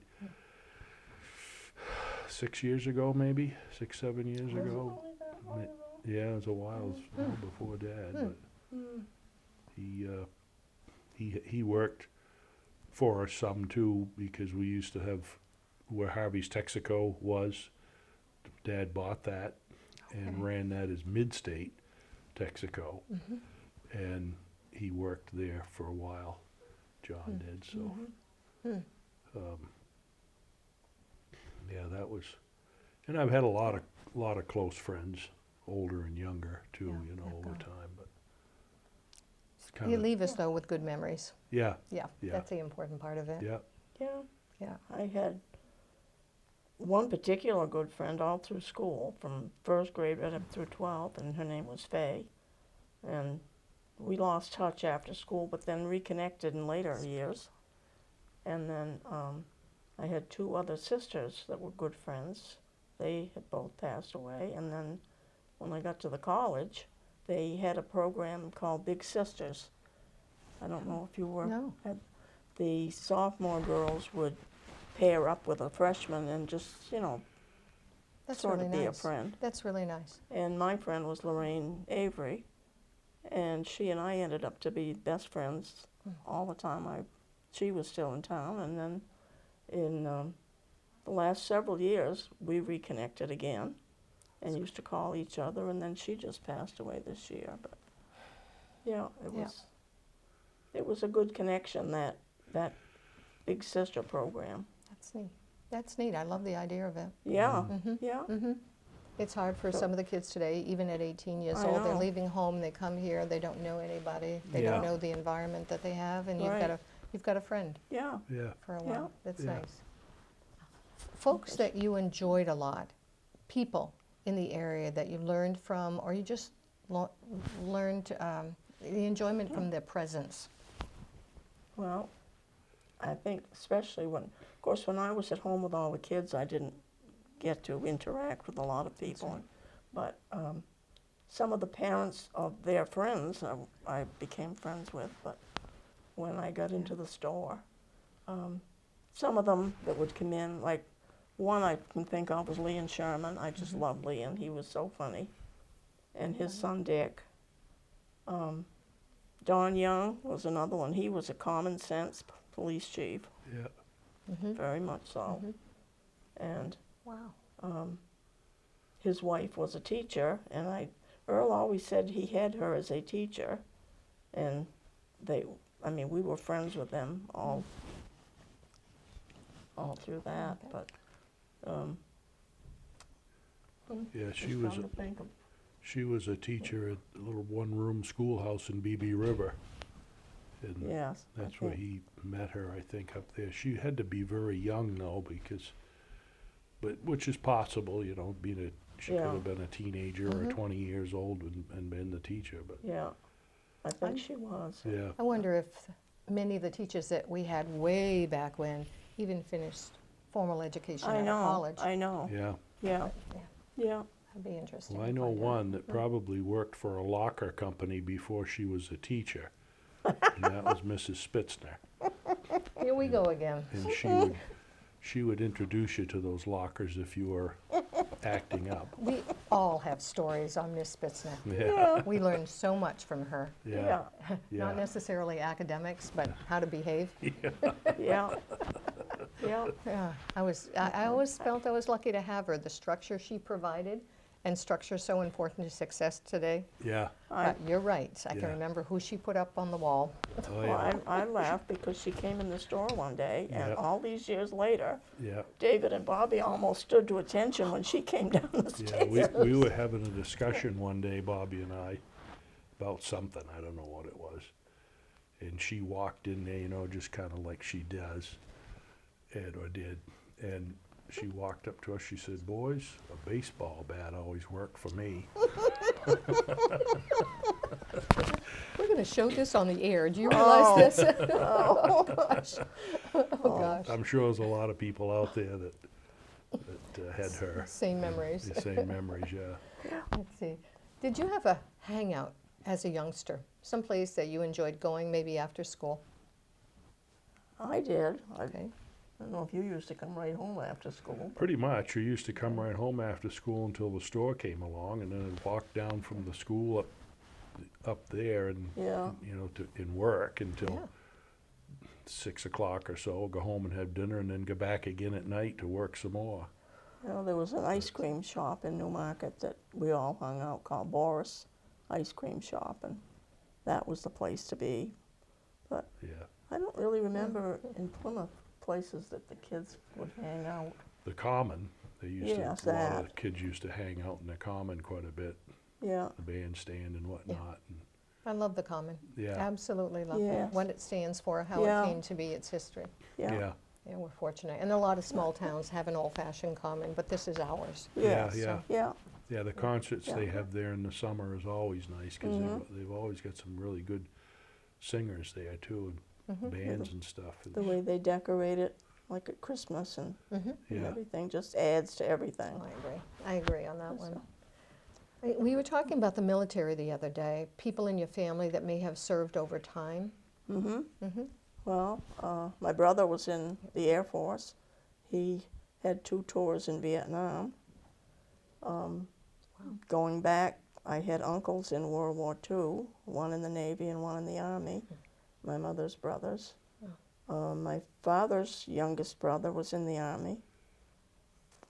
6 years ago, maybe 6-7 years ago. Yeah, it was a while before Dad, but he worked for us some too, because we used to have where Harvey's Texaco was. Dad bought that and ran that as Mid-State Texaco, and he worked there for a while. John did, so yeah, that was. And I've had a lot of close friends, older and younger too, Yeah, you know, yeah, over God. time. But it's You kinda- leave us, though, with good memories. yeah, Yeah, Yeah. that's the important part of it. yeah, Yeah. Yeah. I had one particular good friend all through school, from first grade right up through 12th, and her name was Faye. And we lost touch after school, but then reconnected in later years. And then I had two other sisters that were good friends. They had both passed away. And then when I got to the college, they had a program called Big Sisters. I don't know if you were. No. The sophomore girls would pair up with a freshman and just, That's sort really of be a nice. friend. That's really nice. And my friend was Lorraine Avery, and she and I ended up to be best friends all the time I she was still in town, and then in the last several years, we reconnected again and used to call each other, and then she just passed away this year. But yeah, it was a good connection, that Big Sister program. That's neat. That's neat. I love the idea of it. Yeah, Mm-hmm. yeah, Mm-hmm. It's hard for some of the kids today, even at 18 years I old. They're know. leaving home, they come here, they don't know anybody, they Yeah. don't know the environment that they have, and Right. you've got a friend yeah. Yeah. for a Yeah. while. That's Yeah. nice. Folks that you enjoyed a lot, people in the area that you learned from, or you just learned the enjoyment from their presence. Well, I think especially of course, when I was at home with all the kids, I didn't get to interact with a lot of people. right. But some of the parents of their friends I became friends with. But when I got into the store, some of them that would come in, like one I can think of was Leon Sherman. I just loved Leon. He was so funny. And his son Dick. Don Young was another one. He was a common sense police chief, Yeah. Mm-hmm. very much so. And Wow. his wife was a teacher, and Earl always said he had her as a teacher, and we were friends with them all through that. Okay. But Yeah, she just was trying to think of, she was a teacher at a little one-room schoolhouse in BB River. And yes. I that's where think- he met her, I think, up there. She had to be very young though, which is possible, you know, she could Yeah. have been a teenager or 20 years old and been the teacher, but Yeah, I think she was. yeah. I wonder if many of the teachers that we had way back when even finished formal education I out know. of college. I know. Yeah. Yeah. Yeah, Yeah. that'd be interesting. Well, I to know find out. one that probably worked for a locker company before she was a teacher. And that was Mrs. Spitzner. Here we go again. And she would introduce you to those lockers if you were acting up. We all have stories on Miss Spitzner. Yeah. We learned so much from her. Yeah. Not Yeah. necessarily academics, but how to behave. Yeah. Yeah. Yeah, I always felt I was lucky to have her. The structure she provided, and structure is so important to success today. Yeah. I, But you're right. I can Yeah. remember who she put up on the wall. Oh, well, yeah. I laughed because she came in the store one day, and Yeah. all these years later, Yeah. David and Bobby almost stood to attention when she came down the Yeah. stairs. We were having a discussion one day, Bobby and I, about something. I don't know what it was. And she walked in there, you know, just kind of like she does, or did. And she walked up to us, she said, "Boys, a baseball bat always worked for me." We're going to show this on the air. Do you realize this? Oh, Gosh. Oh, gosh. I'm sure there's a lot of people out there that had her. Same memories. The same memories, yeah. Let's see. Did you have a hangout as a youngster? Someplace that you enjoyed going, maybe after school? I did. I Okay. don't know if you used to come right home after school. but- Pretty much. We used to come right home after school until the store came along, and then I'd walk down from the school up there and, Yeah. you know, and work until Yeah. 6 o'clock or so, go home and have dinner, and then go back again at night to work some more. You know, there was an ice cream shop in Newmarket that we all hung out called Boris Ice Cream Shop, and that was the place to be. But Yeah. I don't really remember in Plymouth places that the kids would hang out. The Common, Yes, a lot of the that. kids used to hang out in the Common quite a bit, Yeah. the bandstand and whatnot. And I love the Common. yeah. Absolutely love it. Yes. What it stands for, how Yeah. it came to be, its history. Yeah. Yeah. Yeah, we're fortunate. And a lot of small towns have an old-fashioned Common, but this is ours. Yes. Yeah. Yeah. Yeah, the concerts they Yeah. have there in the summer is always nice because they've always got some really good singers there too, and bands and stuff. The way they decorate it, like at Christmas and Yeah. everything, just adds to everything. I agree. I agree on that one. So- We were talking about the military the other day, people in your family that may have served over time. Well, my brother was in the Air Force. He had 2 tours in Vietnam. Going back, I had uncles in World War II, one in the Navy and one in the Army, my mother's brothers. My father's youngest brother was in the Army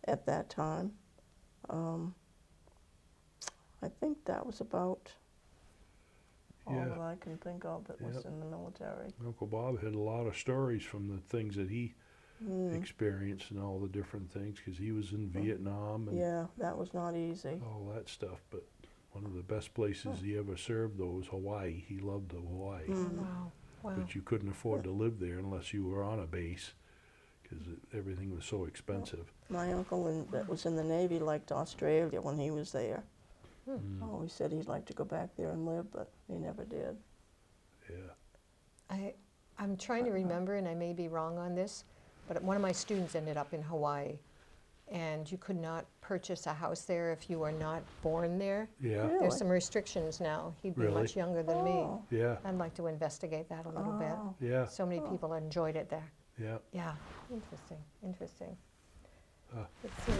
at that time. I think that was about all Yeah. that I can think of that was Yep. in the military. Uncle Bob had a lot of stories from the things that he Mm. experienced and all the different things, because he was in Vietnam and Yeah, that was not easy. all that stuff. But one of the best places he ever served, though, was Hawaii. He loved the Hawaii. Mm. Wow. Wow. But you couldn't afford to live there unless you were on a base, because everything was so expensive. My uncle that was in the Navy liked Australia when he was there. Mm. Always said he'd like to go back there and live, but he never did. Yeah. I'm trying to remember, and I may be wrong on this, but one of my students ended up in Hawaii, and you could not purchase a house there if you were not born there. Yeah. Really? There's some restrictions now. He'd be Really? much younger than me. Oh. Yeah. I'd like to investigate that a little Oh. Yeah. bit. So many people enjoyed it there. Yeah. Yeah, interesting, interesting. Uh. Let's see.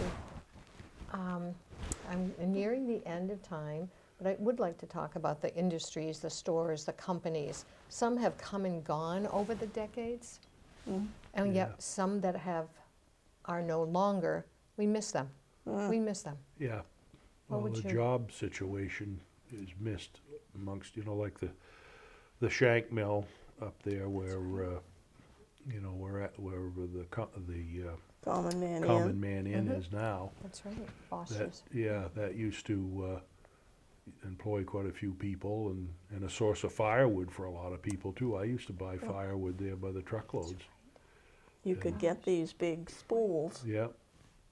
I'm nearing the end of time, but I would like to talk about the industries, the stores, the companies. Some have come and gone over the decades, Mm. and Yeah. yet some that are no longer, we miss them. We miss them. Yeah. What Well, would the you- job situation is missed amongst, like the Shank Mill up there where, where the Common man Common Inn. Man Inn Mhm. is now. That's right, That, Foster's. yeah, that used to employ quite a few people and a source of firewood for a lot of people too. I used to buy firewood there by the truckloads. You could get these big spools, Yeah,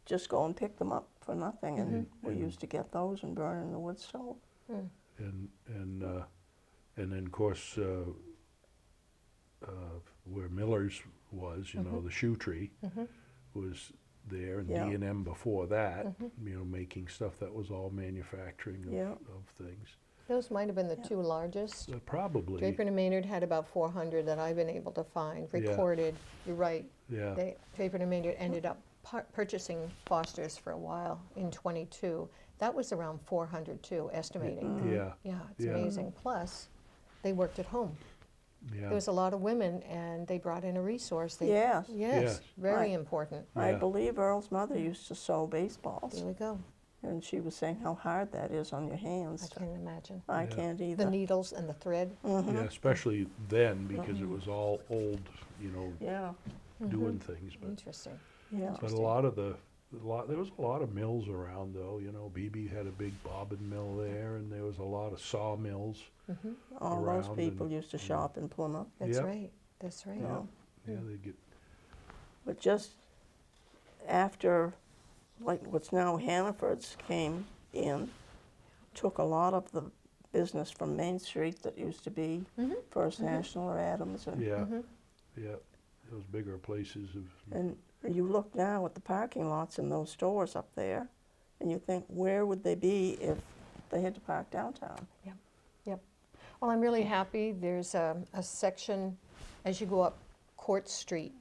just go and pick them up for nothing, and we Mhm. used to get those and burn in the wood stove. and then of course where Miller's was, the shoe tree was there, and Yeah. D&M before that, making stuff that was all manufacturing Yeah. of things. Those might have been the Yeah. two largest. Probably, Draper and Maynard had about 400 that I've been able to find, Yeah. recorded. You're right. yeah, Draper and Maynard ended up purchasing Foster's for a while in '22. That was around 400 too, estimating. yeah, Yeah, it's Yeah. amazing. Plus, they worked at home. yeah. There was a lot of women, and they brought in a resource. Yes. Yes, Yes. very Right. important. I Yeah. believe Earl's mother used to sew baseballs, There we go. and she was saying how hard that is on your I hands. can't imagine. I Yeah. can't The either. needles and the thread. Mhm. Yeah, especially then, because it was all old, Yeah, doing things. Interesting. yeah. But there was a lot of mills around, though. BB had a big bobbin mill there, and there was a lot of sawmills. All those around people and- used to shop in Plymouth. That's Yep. right. That's right. Yeah. Yeah, they'd get, But just after, like what's now Hannaford's came in, took a lot of the business from Main Street that used to be First National or Adams. yeah, yeah, those bigger places of, And you look now at the parking lots in those stores up there, and you think, where would they be if they had to park downtown? Well, I'm really happy. There's a section as you go up Court Street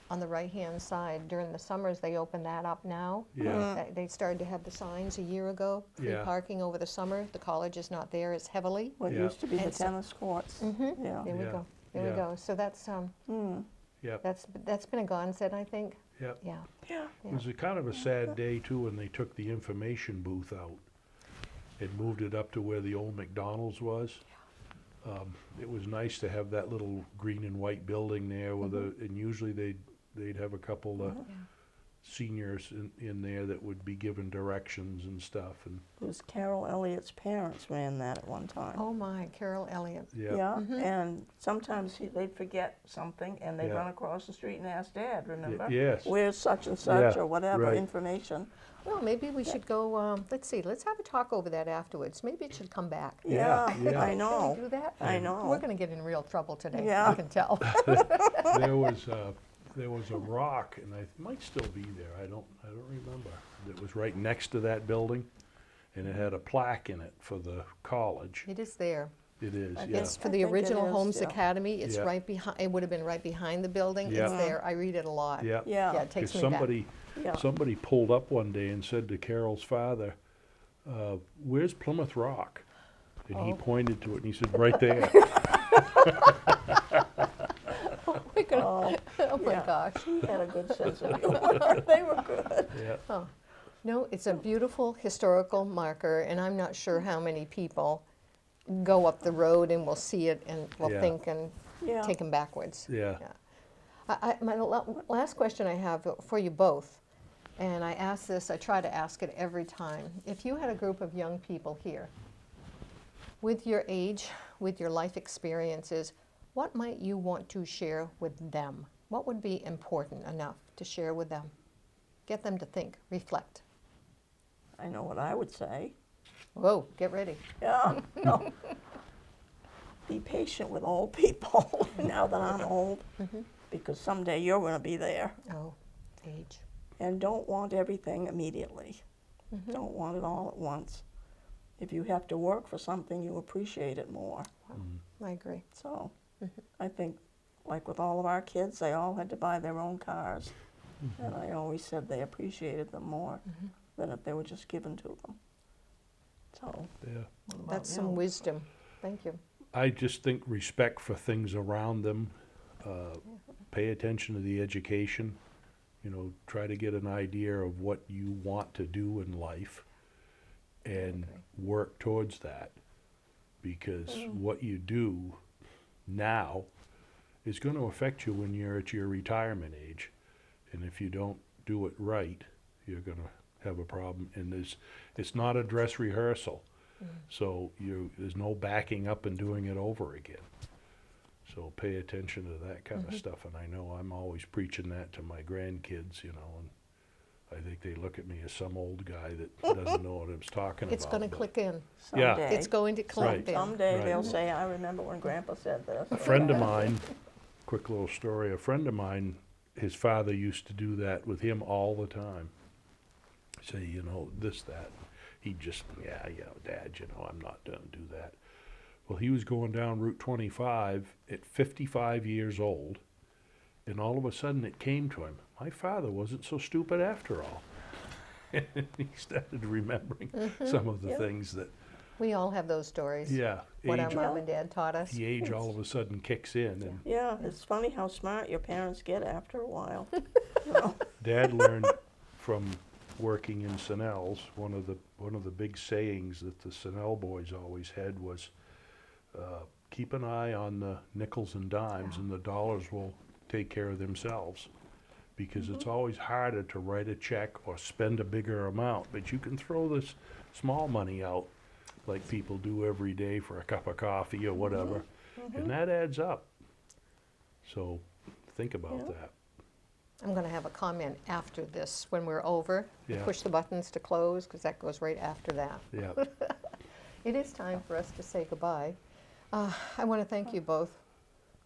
on the right-hand side. During the summers, they open that up now. yeah, They started to have the signs a year ago, free Yeah. parking over the summer. The college is not there as heavily. What Yeah. used to be the And so- tennis courts. Yeah. There we Yeah. go. There we Yeah. go. So that's yeah, that's been a godsend, I think. yeah. Yeah. Yeah. It was a kind of a sad day, too, when they took the information booth out and moved it up to where the old McDonald's was. It was nice to have that little green and white building there with and usually they'd have a couple of seniors in there that would be given directions and stuff, and It was Carol Elliott's parents ran that at one time. Oh my, Carol Elliott. yeah, And sometimes they'd forget something, and they'd Yeah. run across the street and ask Dad, remember? yes, Where's such and such, Yeah, or whatever right. information. Well, maybe we should go. Let's see. Let's have a talk over that afterwards. Maybe it should come back. Yeah, yeah. I Can know. we do that? I know. We're going to get in real trouble today. Yeah. I can tell. there was a rock, and it might still be there. I don't remember. That was right next to that building, and it had a plaque in it for the college. It is there. It is, I yeah, It's for I the think it original is, Holmes yeah. Academy. It's Yeah. right behind. It would have been right behind the building. Yeah. It's there. I read it a lot. yeah. Yeah, Yeah, it takes Because me yeah. somebody pulled up one day and said to Carol's father, "Where's Plymouth Rock?" And he Oh. pointed to it, and he said, "Right there." back. Oh my can, Oh, oh my yeah. gosh. He had a good sense of humor. They were good. Yeah. Oh, no, it's a beautiful historical marker, and I'm not sure how many people go up the road and will see it and will Yeah. think and Yeah. take them backwards. Yeah. My last question I have for you both, and I ask this, I try to ask it every time. If you had a group of young people here, with your age, with your life experiences, what might you want to share with them? What would be important enough to share with them? Get them to think, reflect. I know what I would say. Whoa, get ready. Yeah, no. Be patient with old people now that I'm old, because someday you're going to be there. Oh, age. And don't want everything immediately. Don't want it all at once. If you have to work for something, you appreciate it more. I agree. So I think, like with all of our kids, they all had to buy their own cars. And I always said they appreciated them more than if they were just given to them. So, Yeah. what about That's you? some wisdom. Thank you. I just think respect for things around them, pay attention to the education, you know, try to get an idea of what you want to do in life and work towards that, because what you do now is going to affect you when you're at your retirement age, and if you don't do it right, you're going to have a problem. And it's not a dress rehearsal, so there's no backing up and doing it over again. So pay attention to that kind of stuff, and I know I'm always preaching that to my grandkids, you know, and I think they look at me as some old guy that doesn't know what I was talking about. It's going to but click in. Yeah. Someday, It's going to click Right. in. someday Right. they'll say, I remember when Grandpa said this. A friend of mine, quick little story, a friend of mine, his father used to do that with him all the time. Say, you know, this, that. He'd just, yeah, Dad, you know, I'm not gonna do that. Well, he was going down Route 25 at 55 years old, and all of a sudden it came to him, my father wasn't so stupid after all. And he started remembering some of the Yeah. things that, We all have those stories. yeah, What our age, mom and dad taught us. the age all of a sudden kicks in, and Yeah, it's funny how smart your parents get after a while. You know? Dad learned from working in Sunel's, one of the big sayings that the Sunel boys always had was, keep an eye on the nickels and dimes, and the dollars will take care of themselves. Because it's always harder to write a check or spend a bigger amount, but you can throw this small money out like people do every day for a cup of coffee or whatever, and that adds up. So think about Yeah. that. I'm going to have a comment after this when we're over. Yeah. Push the buttons to close because that goes right after that. Yeah. It is time for us to say goodbye. I want to thank you both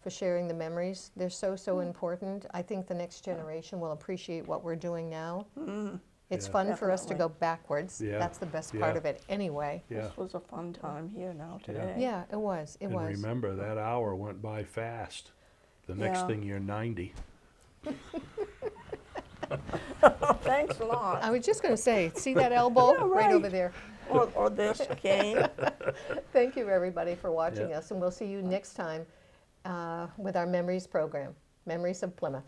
for sharing the memories. They're so important. I think the next generation will appreciate what we're doing now. It's Yeah. fun for us to Definitely. go backwards. Yeah. That's the best part Yeah. of it anyway. Yeah. This was a fun time here now today. Yeah, it was. It And was. remember, that hour went by fast. The next Yeah. thing you're 90. Thanks a lot. I was just going to say, see that elbow Yeah, right right. over there? Or this cane. Thank you, everybody, for watching Yeah. us, and we'll see you next time with our Memories program, Memories of Plymouth.